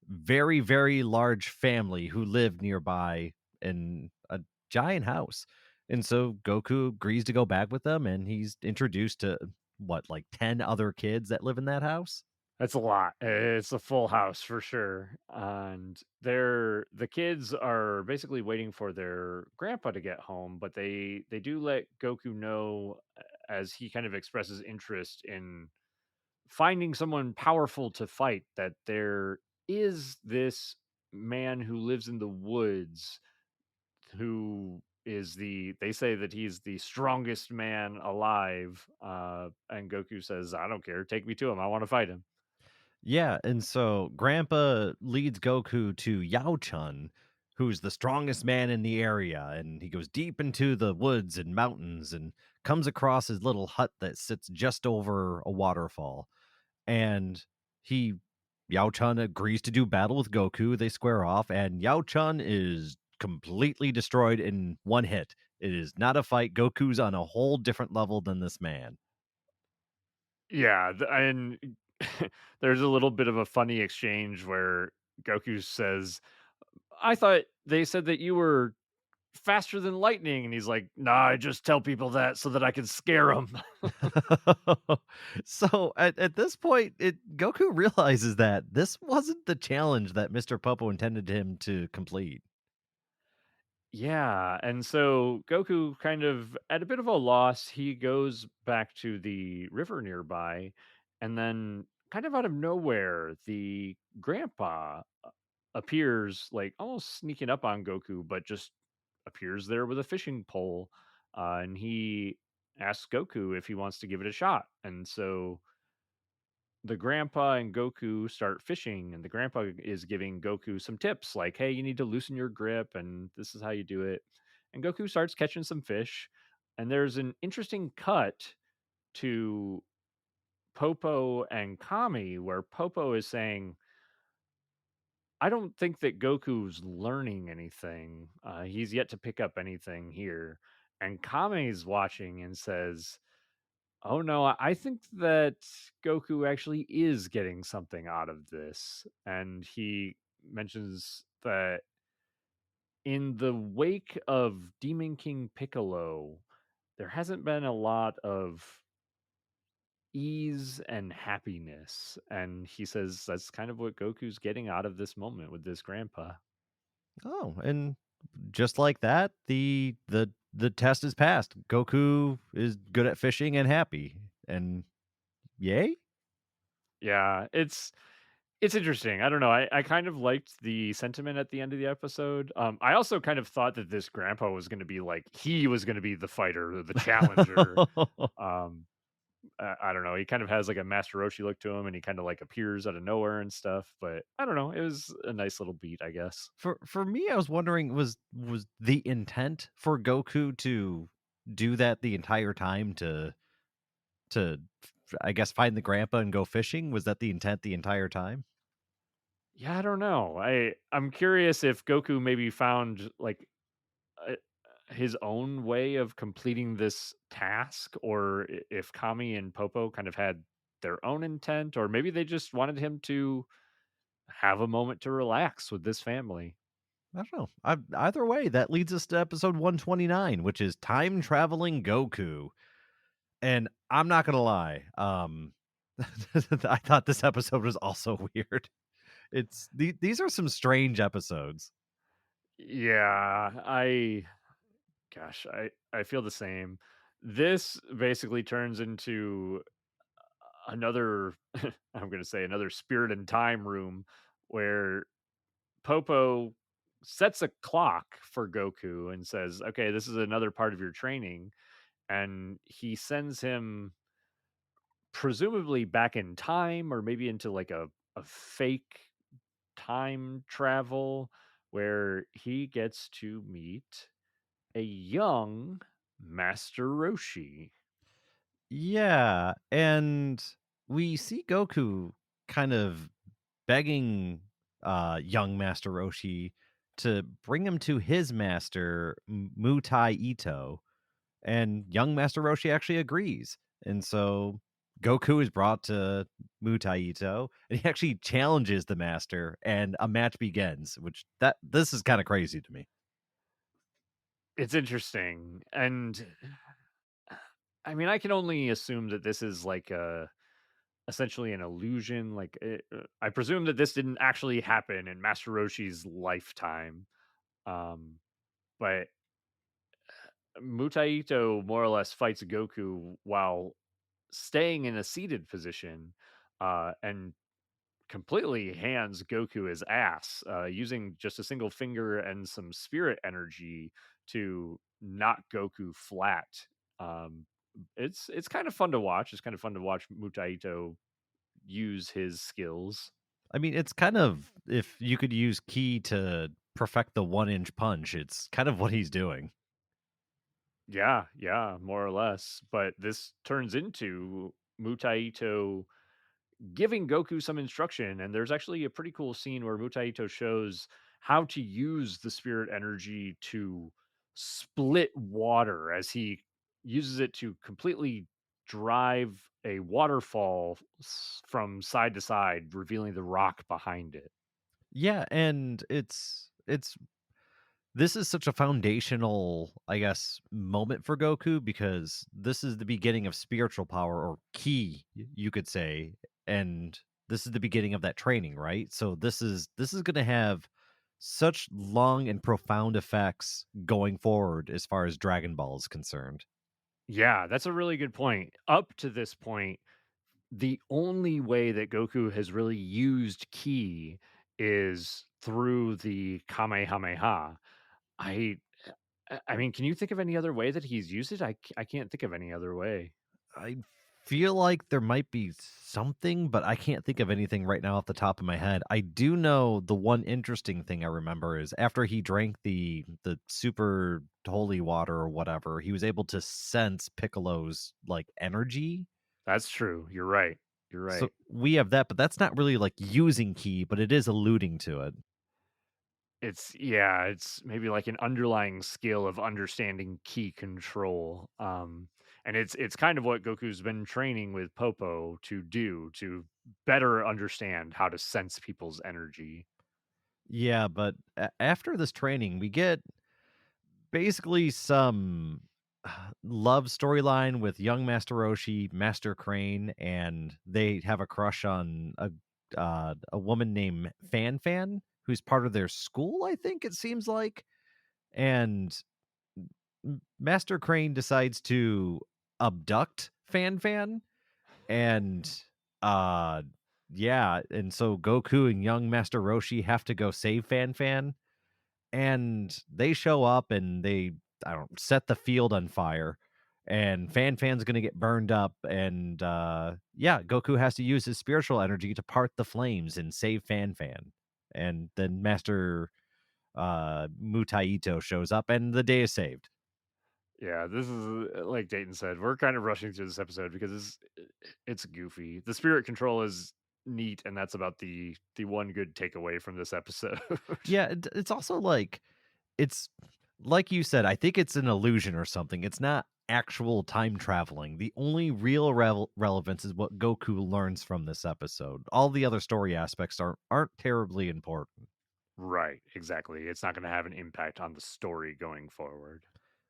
A: very, very large family who live nearby in a giant house. And so Goku agrees to go back with them, and he's introduced to what, like 10 other kids that live in that house?
B: That's a lot. It's a full house for sure. And the kids are basically waiting for their grandpa to get home, but they do let Goku know as he kind of expresses interest in finding someone powerful to fight that there is this man who lives in the woods who is they say that he's the strongest man alive, and Goku says, I don't care, take me to him, I want to fight him.
A: Yeah, and so Grandpa leads Goku to Yao Chun, who's the strongest man in the area, and he goes deep into the woods and mountains and comes across his little hut that sits just over a waterfall. And he Yao Chun agrees to do battle with Goku. They square off, and Yao Chun is completely destroyed in one hit. It is not a fight. Goku's on a whole different level than this man.
B: Yeah, and there's a little bit of a funny exchange where Goku says, I thought they said that you were faster than lightning, and he's like, nah, I just tell people that so that I can scare them.
A: So at this point, Goku realizes that this wasn't the challenge that Mr. Popo intended him to complete.
B: Yeah, and so Goku kind of at a bit of a loss, he goes back to the river nearby, and then kind of out of nowhere, the grandpa appears like almost sneaking up on Goku, but just appears there with a fishing pole, and he asks Goku if he wants to give it a shot. And so the grandpa and Goku start fishing, and the grandpa is giving Goku some tips like, hey, you need to loosen your grip, and this is how you do it. And Goku starts catching some fish, and there's an interesting cut to Popo and Kami where Popo is saying, I don't think that Goku's learning anything. He's yet to pick up anything here. And Kame's watching and says, oh no, I think that Goku actually is getting something out of this. And he mentions that in the wake of Demon King Piccolo, there hasn't been a lot of ease and happiness. And he says that's kind of what Goku's getting out of this moment with this grandpa.
A: Oh, and just like that, the test is passed. Goku is good at fishing and happy. And yay?
B: Yeah, it's interesting. I don't know. I kind of liked the sentiment at the end of the episode. I also kind of thought that this grandpa was going to be like he was going to be the fighter, the challenger. Um, I don't know. He kind of has like a Master Roshi look to him, and he kind of like appears out of nowhere and stuff. But I don't know. It was a nice little beat, I guess.
A: For me, I was wondering, was the intent for Goku to do that the entire time to I guess find the grandpa and go fishing? Was that the intent the entire time?
B: Yeah, I don't know. I'm curious if Goku maybe found like uh, his own way of completing this task, or if Kami and Popo kind of had their own intent, or maybe they just wanted him to have a moment to relax with this family.
A: I don't know. Either way, that leads us to episode 129, which is time traveling Goku. And I'm not gonna lie, I thought this episode was also weird. These are some strange episodes.
B: Yeah, I feel the same. This basically turns into another I'm going to say another spirit and time room where Popo sets a clock for Goku and says, "Okay, this is another part of your training." And he sends him presumably back in time, or maybe into like a fake time travel where he gets to meet a young Master Roshi.
A: Yeah, and we see Goku kind of begging young Master Roshi to bring him to his master Mutai Ito, and young Master Roshi actually agrees. And so Goku is brought to Mutai Ito, and he actually challenges the master, and a match begins. Which that this is kind of crazy to me.
B: It's interesting. And I mean, I can only assume that this is like a essentially an illusion. I presume that this didn't actually happen in Master Roshi's lifetime. Um, but Mutaito more or less fights Goku while staying in a seated position, and completely hands Goku his ass, using just a single finger and some spirit energy to knock Goku flat. Um, it's kind of fun to watch. It's kind of fun to watch Mutaito use his skills.
A: I mean, it's kind of if you could use ki to perfect the 1 inch punch, it's kind of what he's doing.
B: Yeah, yeah, more or less. But this turns into Mutaito giving Goku some instruction, and there's actually a pretty cool scene where Mutaito shows how to use the spirit energy to split water as he uses it to completely drive a waterfall from side to side, revealing the rock behind it.
A: Yeah, and it's this is such a foundational, I guess, moment for Goku because this is the beginning of spiritual power or ki, you could say, and this is the beginning of that training, right? So this is going to have such long and profound effects going forward as far as Dragon Ball is concerned.
B: Yeah, that's a really good point. Up to this point, the only way that Goku has really used ki is through the Kamehameha. I I mean, can you think of any other way that he's used it? I can't think of any other way.
A: I feel like there might be something, but I can't think of anything right now off the top of my head. I do know the one interesting thing I remember is after he drank the super holy water or whatever, he was able to sense Piccolo's like energy.
B: That's true. You're right. You're
A: So
B: right.
A: we have that, but that's not really like using key, but it is alluding to it.
B: It's maybe like an underlying skill of understanding key control. And it's kind of what Goku's been training with Popo to do to better understand how to sense people's energy.
A: Yeah, but after this training, we get basically some love storyline with young Master Roshi, Master Crane, and they have a crush on a woman named Fan Fan, who's part of their school, I think it seems like. And Master Crane decides to abduct Fan Fan, and uh yeah, and so Goku and young Master Roshi have to go save Fan Fan, and they show up and they I don't set the field on fire, and Fan Fan's gonna get burned up, and yeah, Goku has to use his spiritual energy to part the flames and save Fan Fan, and then Master Mutaito shows up and the day is saved.
B: Yeah, this is like Dayton said, we're kind of rushing through this episode because it's goofy. The spirit control is neat, and that's about the one good takeaway from this episode.
A: Yeah, it's also like it's like you said, I think it's an illusion or something. It's not actual time traveling. The only real relevance is what Goku learns from this episode. All the other story aspects aren't terribly important.
B: Right, exactly. It's not gonna have an impact on the story going forward.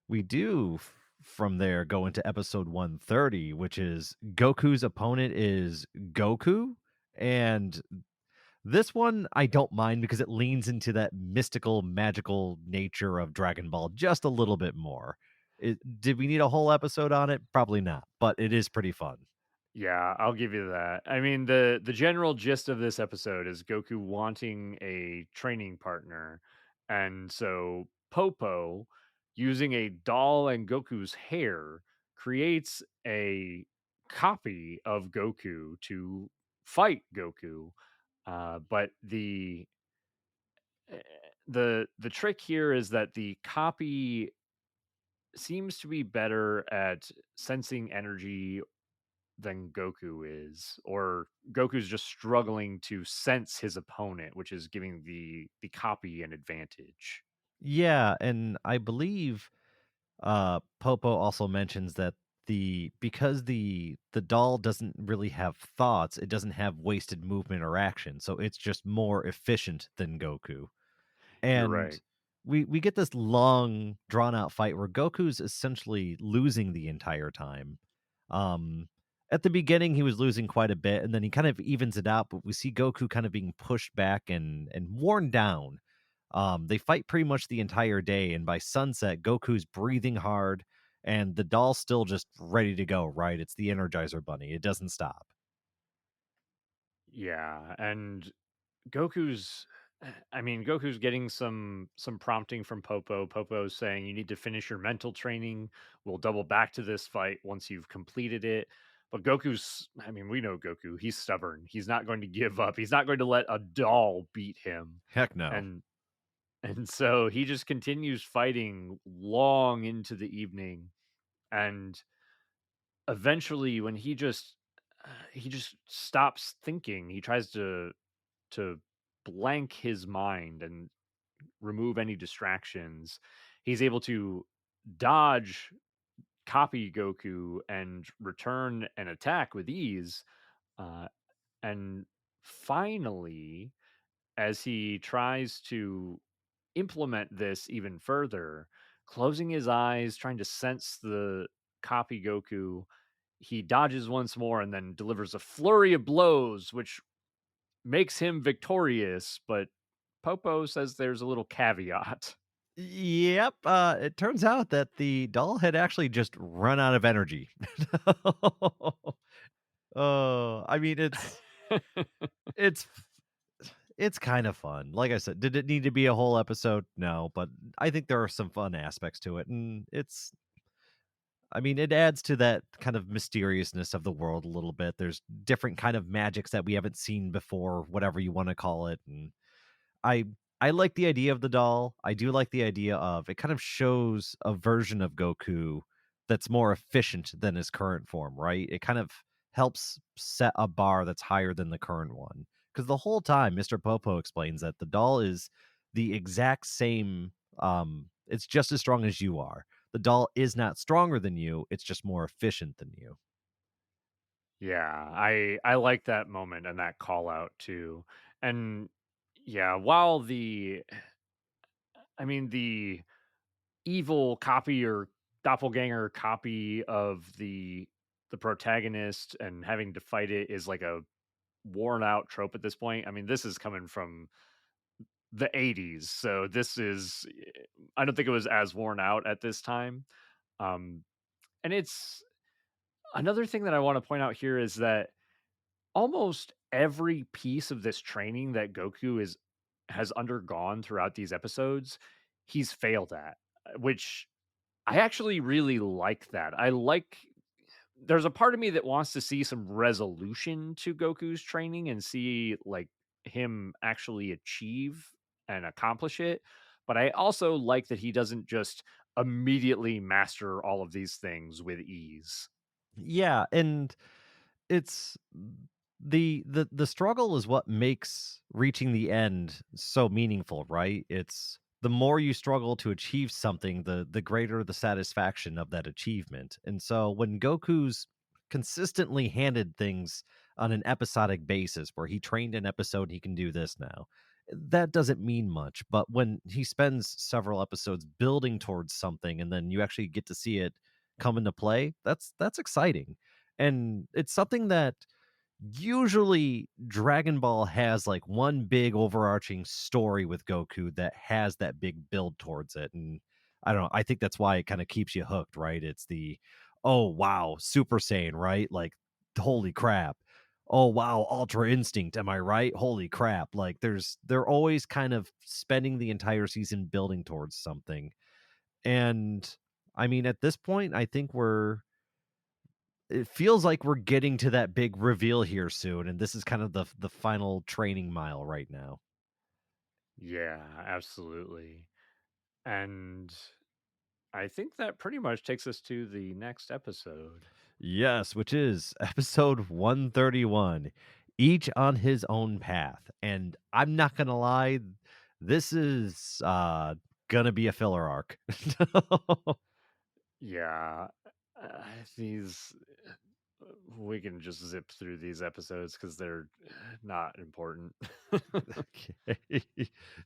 A: We do from there go into episode 130, which is Goku's opponent is Goku, and this one I don't mind because it leans into that mystical, magical nature of Dragon Ball just a little bit more. Did we need a whole episode on it? Probably not, but it is pretty fun.
B: Yeah, I'll give you that. I mean, the general gist of this episode is Goku wanting a training partner, and so Popo, using a doll and Goku's hair, creates a copy of Goku to fight Goku. But eh, the trick here is that the copy seems to be better at sensing energy than Goku is, or Goku's just struggling to sense his opponent, which is giving the copy an advantage.
A: Yeah, and I believe Popo also mentions that because the doll doesn't really have thoughts, it doesn't have wasted movement or action, so it's just more efficient than Goku.
B: You're
A: And
B: right.
A: we get this long drawn out fight where Goku's essentially losing the entire time. Um at the beginning he was losing quite a bit and then he kind of evens it out, but we see Goku kind of being pushed back and worn down. They fight pretty much the entire day and by sunset Goku's breathing hard and the doll's still just ready to go, right? It's the Energizer Bunny. It doesn't stop.
B: Yeah, and Goku's I mean, Goku's getting some prompting from Popo. Popo's saying you need to finish your mental training. We'll double back to this fight once you've completed it. But Goku's I mean, we know Goku. He's stubborn. He's not going to give up. He's not going to let a doll beat him.
A: Heck no.
B: And And so he just continues fighting long into the evening, and eventually when he just stops thinking, he tries to blank his mind and remove any distractions. He's able to dodge copy Goku and return an attack with ease. Uh, and finally, as he tries to implement this even further, closing his eyes, trying to sense the copy Goku. He dodges once more and then delivers a flurry of blows, which makes him victorious. But Popo says there's a little caveat.
A: Yep, it turns out that the doll had actually just run out of energy. Oh, I mean, it's it's kind of fun. Like I said, did it need to be a whole episode? No, but I think there are some fun aspects to it, and I mean, it adds to that kind of mysteriousness of the world a little bit. There's different kind of magics that we haven't seen before, whatever you wanna call it, and I I like the idea of the doll. I do like the idea of it kind of shows a version of Goku that's more efficient than his current form, right? It kind of helps set a bar that's higher than the current one. Because the whole time, Mr. Popo explains that the doll is the exact same. It's just as strong as you are. The doll is not stronger than you. It's just more efficient than you.
B: Yeah, I like that moment and that call out too. And yeah, while the evil copy or doppelganger copy of the protagonist and having to fight it is like a worn out trope at this point. I mean, this is coming from the 80s, so this is I don't think it was as worn out at this time. Um and it's another thing that I want to point out here is that almost every piece of this training that Goku is has undergone throughout these episodes, he's failed at, which I actually really like that. I like there's a part of me that wants to see some resolution to Goku's training and see like him actually achieve and accomplish it. But I also like that he doesn't just immediately master all of these things with ease.
A: Yeah, and it's the struggle is what makes reaching the end so meaningful, right? the more you struggle to achieve something, the greater the satisfaction of that achievement. And so when Goku's consistently handed things on an episodic basis where he trained an episode, he can do this now. That doesn't mean much, but when he spends several episodes building towards something and then you actually get to see it come into play, that's exciting. And it's something that usually Dragon Ball has like one big overarching story with Goku that has that big build towards it. And I don't know, I think that's why it kind of keeps you hooked, right? It's the, oh wow, Super Saiyan, right? Like holy crap. Oh wow, Ultra Instinct, am I right? Holy crap. Like they're always kind of spending the entire season building towards something. And I mean at this point I think it feels like we're getting to that big reveal here soon, and this is kind of the final training mile right now.
B: Yeah, absolutely. And I think that pretty much takes us to the next episode.
A: Yes, which is episode 131, each on his own path. And I'm not gonna lie, this is gonna be a filler arc.
B: Yeah, these we can just zip through these episodes because they're not important.
A: Okay.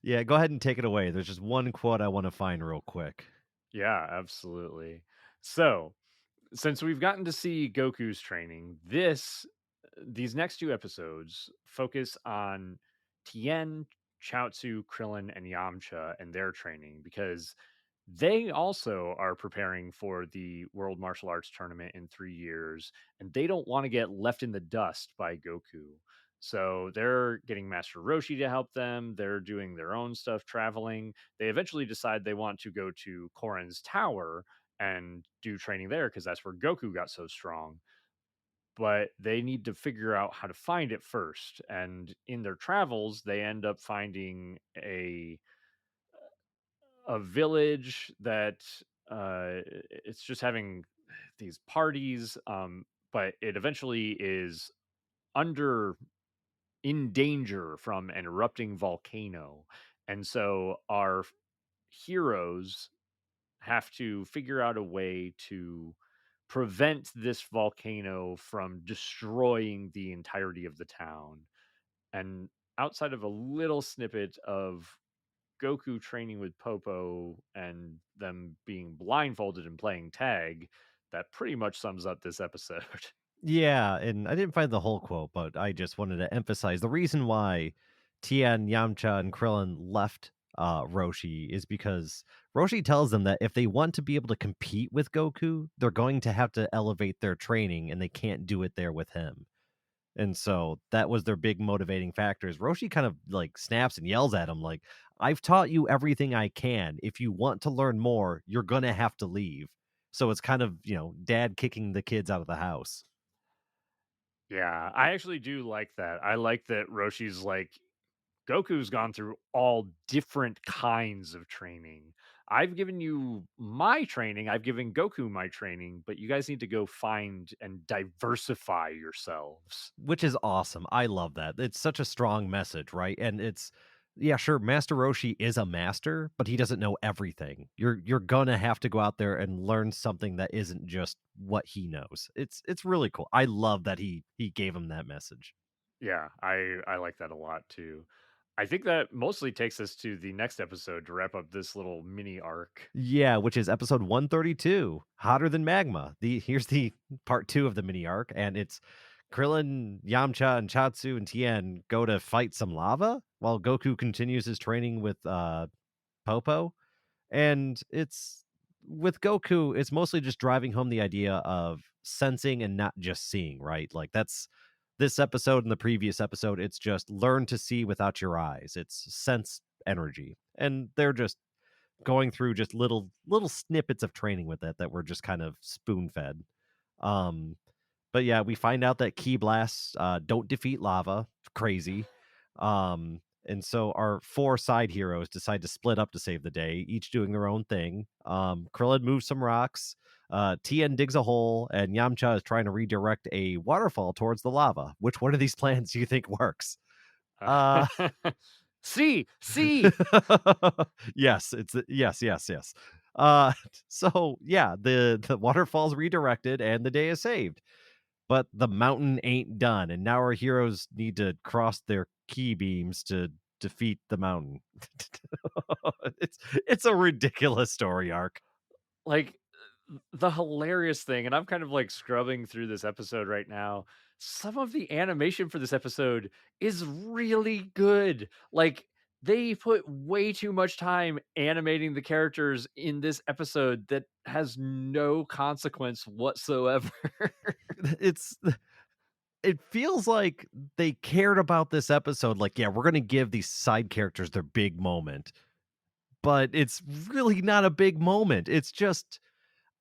A: Yeah, go ahead and take it away. There's just one quote I want to find real quick.
B: Yeah, absolutely. So, since we've gotten to see Goku's training, these next two episodes focus on Tien, Chaozu, Krillin, and Yamcha and their training because they also are preparing for the World Martial Arts Tournament in 3 years, and they don't want to get left in the dust by Goku. So they're getting Master Roshi to help them. They're doing their own stuff, traveling. They eventually decide they want to go to Korin's tower and do training there because that's where Goku got so strong. But they need to figure out how to find it first. And in their travels, they end up finding a village that it's just having these parties, but it eventually is under in danger from an erupting volcano. And so our heroes have to figure out a way to prevent this volcano from destroying the entirety of the town. And outside of a little snippet of Goku training with Popo and them being blindfolded and playing tag, that pretty much sums up this episode.
A: Yeah, and I didn't find the whole quote, but I just wanted to emphasize the reason why Tien, Yamcha, and Krillin left Roshi is because Roshi tells them that if they want to be able to compete with Goku, they're going to have to elevate their training, and they can't do it there with him. And so that was their big motivating factors. Roshi kind of like snaps and yells at him, like, I've taught you everything I can. If you want to learn more, you're going to have to leave. So it's kind of, dad kicking the kids out of the house.
B: Yeah, I actually do like that. I like that Roshi's like, Goku's gone through all different kinds of training. I've given you my training, I've given Goku my training, but you guys need to go find and diversify yourselves.
A: Which is awesome. I love that. It's such a strong message, right? And it's yeah, sure, Master Roshi is a master, but he doesn't know everything. You're gonna have to go out there and learn something that isn't just what he knows. It's really cool. I love that he gave him that message.
B: Yeah, I like that a lot too. I think that mostly takes us to the next episode to wrap up this little mini arc.
A: Yeah, which is episode 132, Hotter Than Magma. Here's the part 2 of the mini arc, and it's Krillin, Yamcha, and Chatsu and Tien go to fight some lava while Goku continues his training with Popo. And it's with Goku, it's mostly just driving home the idea of sensing and not just seeing, right? Like that's this episode and the previous episode, it's just learn to see without your eyes. It's sense energy. And they're just going through just little snippets of training with it that were just kind of spoon fed. Um, but yeah, we find out that key blasts don't defeat lava. Crazy. And so our four side heroes decide to split up to save the day, each doing their own thing. Krillin moves some rocks. Tien digs a hole, and Yamcha is trying to redirect a waterfall towards the lava. Which one of these plans do you think works? Uh,
B: See.
A: Yes, yes, yes, yes. Uh, so yeah, the waterfall's redirected and the day is saved. But the mountain ain't done, and now our heroes need to cross their key beams to defeat the mountain. It's it's a ridiculous story arc.
B: Like, the hilarious thing, and I'm kind of, like, scrubbing through this episode right now, some of the animation for this episode is really good. Like, they put way too much time animating the characters in this episode that has no consequence whatsoever.
A: It's it feels like they cared about this episode, like, "Yeah, we're gonna give these side characters their big moment," but it's really not a big moment. It's just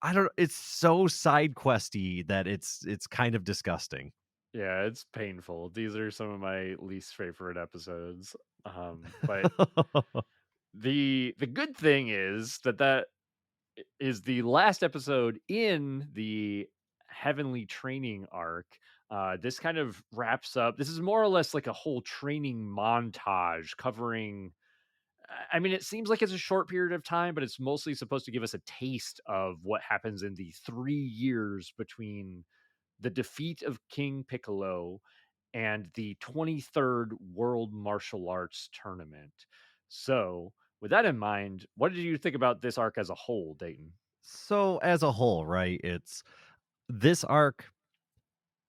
A: I don't it's so side questy that it's kind of disgusting.
B: Yeah, it's painful. These are some of my least favorite episodes. But the good thing is that is the last episode in the heavenly training arc. This kind of wraps up. This is more or less like a whole training montage covering. I mean, it seems like it's a short period of time, but it's mostly supposed to give us a taste of what happens in the 3 years between the defeat of King Piccolo and the 23rd World Martial Arts Tournament. So, with that in mind, what did you think about this arc as a whole, Dayton?
A: So, as a whole, right, it's this arc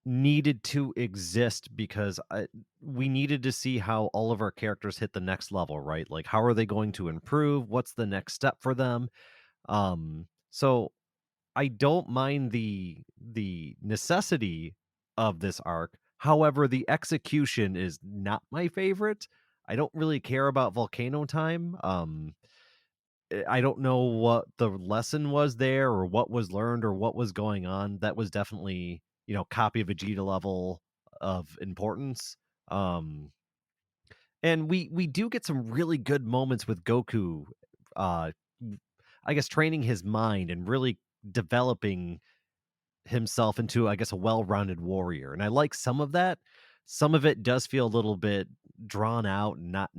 A: needed to exist because we needed to see how all of our characters hit the next level, right? Like, how are they going to improve? What's the next step for them? So I don't mind the necessity of this arc. However, the execution is not my favorite. I don't really care about Volcano Time. I don't know what the lesson was there or what was learned or what was going on. That was definitely, copy Vegeta level of importance. Um, and we do get some really good moments with Goku, uh, I guess training his mind and really developing himself into, I guess, a well-rounded warrior. And I like some of that. Some of it does feel a little bit drawn out and not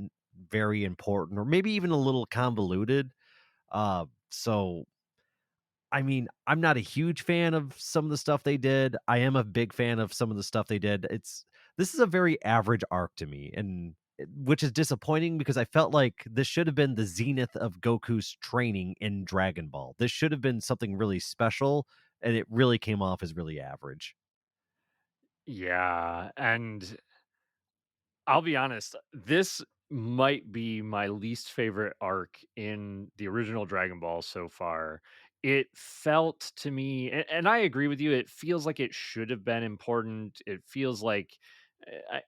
A: very important, or maybe even a little convoluted. So I mean, I'm not a huge fan of some of the stuff they did. I am a big fan of some of the stuff they did. This is a very average arc to me, and which is disappointing because I felt like this should have been the zenith of Goku's training in Dragon Ball. This should have been something really special, and it really came off as really average.
B: Yeah, and I'll be honest, this might be my least favorite arc in the original Dragon Ball so far. It felt to me, and I agree with you, it feels like it should have been important. It feels like,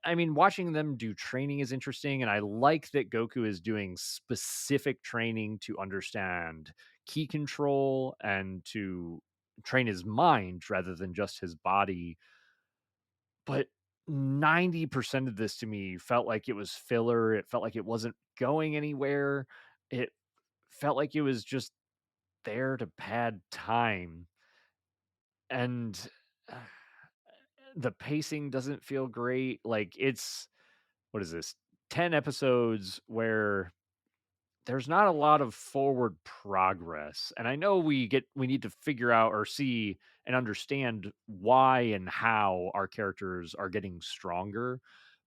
B: I mean, watching them do training is interesting, and I like that Goku is doing specific training to understand key control and to train his mind rather than just his body, but 90% of this to me felt like it was filler. It felt like it wasn't going anywhere. It felt like it was just there to pad time. And uh, the pacing doesn't feel great. Like, it's, what is this? 10 episodes where there's not a lot of forward progress. And I know we need to figure out or see and understand why and how our characters are getting stronger,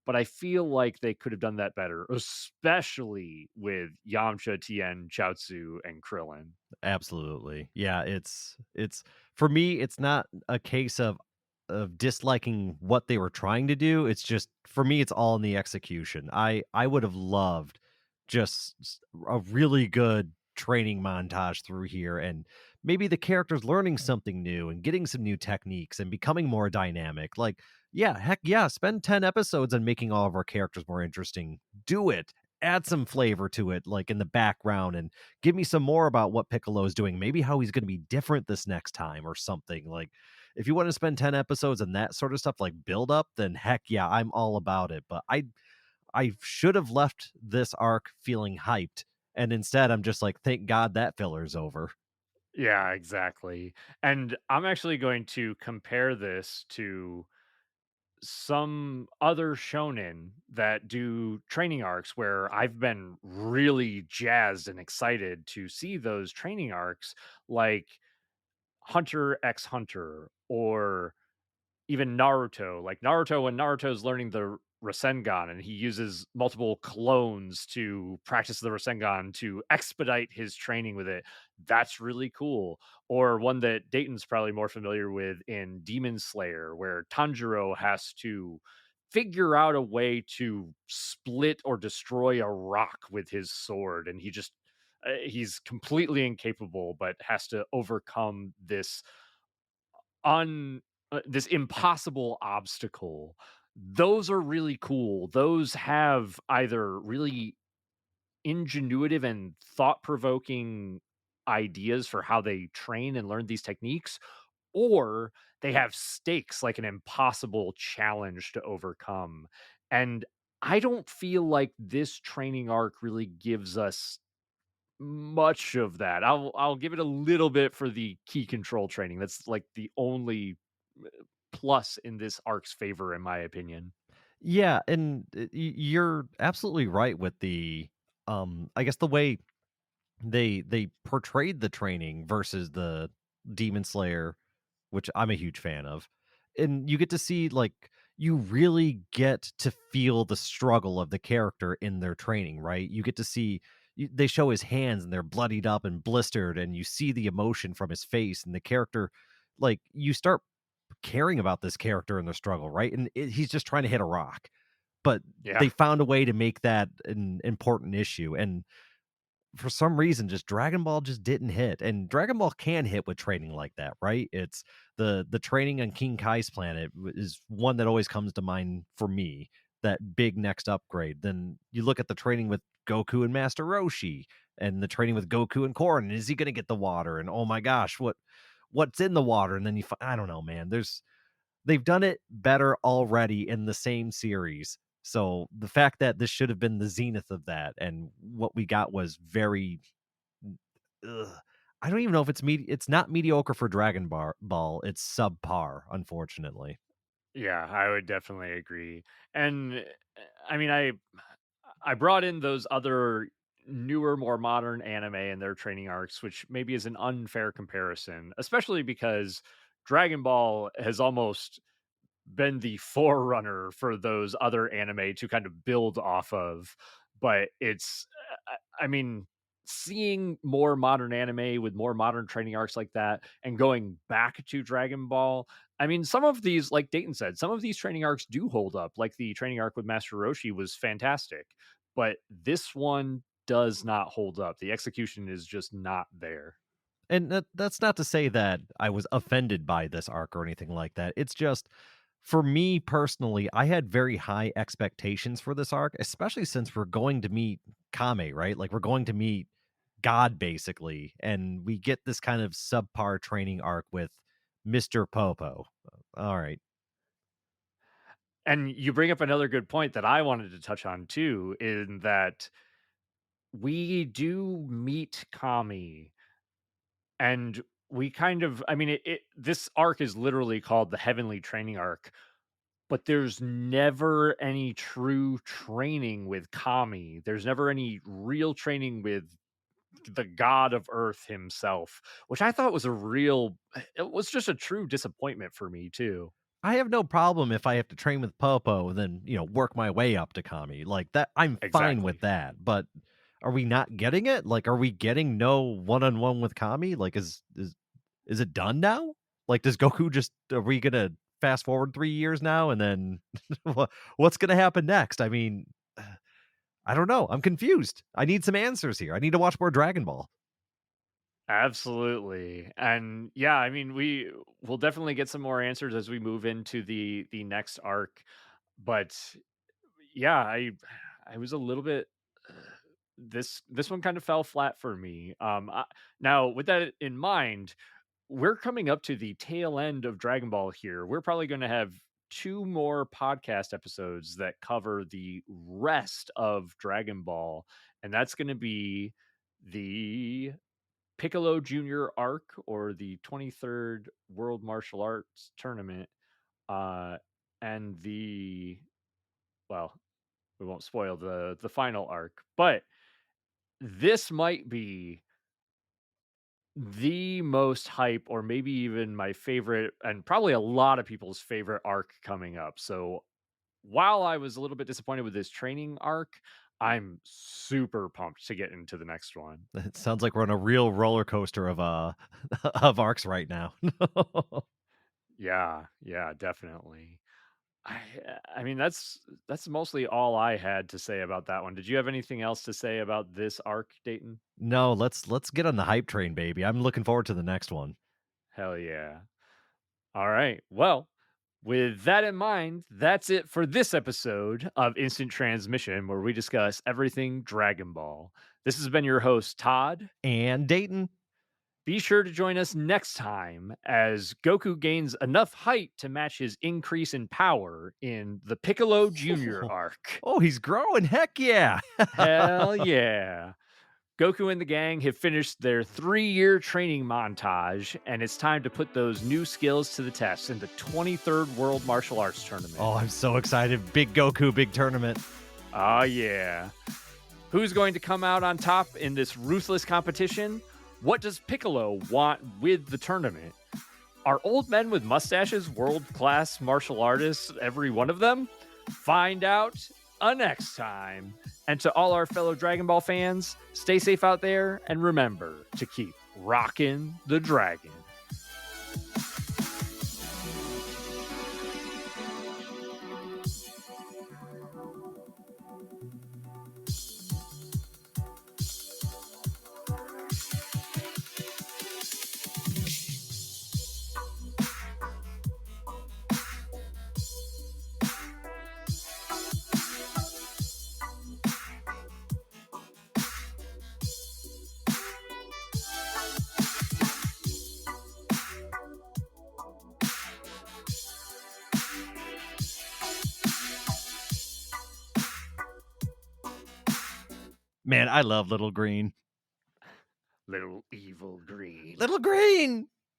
B: but I feel like they could have done that better, especially with Yamcha, Tien, Chaozu, and Krillin.
A: Absolutely. Yeah, it's for me, it's not a case of disliking what they were trying to do. It's just for me, it's all in the execution. I would have loved just a really good training montage through here and maybe the characters learning something new and getting some new techniques and becoming more dynamic. Like, yeah, heck yeah, spend 10 episodes on making all of our characters more interesting. Do it. Add some flavor to it, like in the background, and give me some more about what Piccolo is doing, maybe how he's going to be different this next time or something. Like, if you want to spend 10 episodes and that sort of stuff, like build up, then heck yeah, I'm all about it. But I should have left this arc feeling hyped. And instead, I'm just like, thank God that filler's over.
B: Yeah, exactly. And I'm actually going to compare this to some other shonen that do training arcs where I've been really jazzed and excited to see those training arcs, like Hunter x Hunter or even Naruto, like Naruto when Naruto's learning the Rasengan and he uses multiple clones to practice the Rasengan to expedite his training with it. That's really cool. Or one that Dayton's probably more familiar with in Demon Slayer, where Tanjiro has to figure out a way to split or destroy a rock with his sword. And he's completely incapable, but has to overcome on this impossible obstacle. Those are really cool. Those have either really ingenuitive and thought-provoking ideas for how they train and learn these techniques, or they have stakes like an impossible challenge to overcome. And I don't feel like this training arc really gives us much of that. I'll give it a little bit for the key control training. That's like the only plus in this arc's favor, in my opinion.
A: Yeah, and you're absolutely right with I guess the way they portrayed the training versus the Demon Slayer, which I'm a huge fan of. And you get to see, like, you really get to feel the struggle of the character in their training, right? You get to see they show his hands and they're bloodied up and blistered, and you see the emotion from his face and the character, like, you start caring about this character and the struggle, right? And he's just trying to hit a rock, but
B: Yeah.
A: they found a way to make that an important issue. And for some reason, just Dragon Ball just didn't hit, and Dragon Ball can hit with training like that, right? It's the training on King Kai's planet is one that always comes to mind for me, that big next upgrade. Then you look at the training with Goku and Master Roshi, and the training with Goku and Korra, and is he gonna get the water? And, oh my gosh, what's in the water? And then I don't know, man, they've done it better already in the same series. So the fact that this should have been the zenith of that, and what we got was very, ugh, I don't even know if it's not mediocre for Ball. It's subpar, unfortunately.
B: Yeah, I would definitely agree. And I mean, I brought in those other newer, more modern anime and their training arcs, which maybe is an unfair comparison, especially because Dragon Ball has almost been the forerunner for those other anime to kind of build off of. But I mean, seeing more modern anime with more modern training arcs like that and going back to Dragon Ball, I mean, some of these, like Dayton said, some of these training arcs do hold up. Like the training arc with Master Roshi was fantastic, but this one does not hold up. The execution is just not there.
A: And that's not to say that I was offended by this arc or anything like that. It's just, for me personally, I had very high expectations for this arc, especially since we're going to meet Kame, right? Like, we're going to meet God basically, and we get this kind of subpar training arc with Mr. Popo. All right.
B: And you bring up another good point that I wanted to touch on too, in that we do meet Kami, and we kind of, I mean, this arc is literally called the Heavenly Training Arc, but there's never any true training with Kami. There's never any real training with the god of Earth himself, which I thought was it was just a true disappointment for me too.
A: I have no problem if I have to train with Popo and then, work my way up to Kami. Like that, I'm fine with
B: Exactly.
A: that. But are we not getting it? Like, are we getting no one-on-one with Kami? Like, is it done now? Like, does Goku just are we gonna fast forward 3 years now and then what's gonna happen next? I mean, I don't know. I'm confused. I need some answers here. I need to watch more Dragon Ball.
B: Absolutely. And yeah, I mean, we will definitely get some more answers as we move into the next arc. But yeah, I was a little bit this one kind of fell flat for me. Now with that in mind, we're coming up to the tail end of Dragon Ball here. We're probably going to have two more podcast episodes that cover the rest of Dragon Ball, and that's going to be the Piccolo Junior arc or the 23rd World Martial Arts Tournament, uh, and during the well, we won't spoil the final arc, but this might be the most hype or maybe even my favorite and probably a lot of people's favorite arc coming up. So while I was a little bit disappointed with this training arc, I'm super pumped to get into the next one.
A: It sounds like we're on a real roller coaster of of arcs right now.
B: Yeah, yeah, definitely. I I mean that's mostly all I had to say about that one. Did you have anything else to say about this arc, Dayton?
A: No, let's get on the hype train, baby. I'm looking forward to the next one.
B: Hell yeah. All right. Well, with that in mind, that's it for this episode of Instant Transmission, where we discuss everything Dragon Ball. This has been your host, Todd.
A: And Dayton.
B: Be sure to join us next time as Goku gains enough height to match his increase in power in the Piccolo Jr. arc.
A: Oh, he's growing. Heck yeah.
B: Hell yeah. Goku and the gang have finished their 3-year training montage, and it's time to put those new skills to the test in the 23rd World Martial Arts Tournament.
A: Oh, I'm so excited. Big Goku, big tournament.
B: Oh, yeah. Who's going to come out on top in this ruthless competition? What does Piccolo want with the tournament? Are old men with mustaches world class martial artists, every one of them? Find out next time. And to all our fellow Dragon Ball fans, stay safe out there and remember to keep rocking the dragon.
A: Man, I love Little Green.
B: Little evil green.
A: Little Green.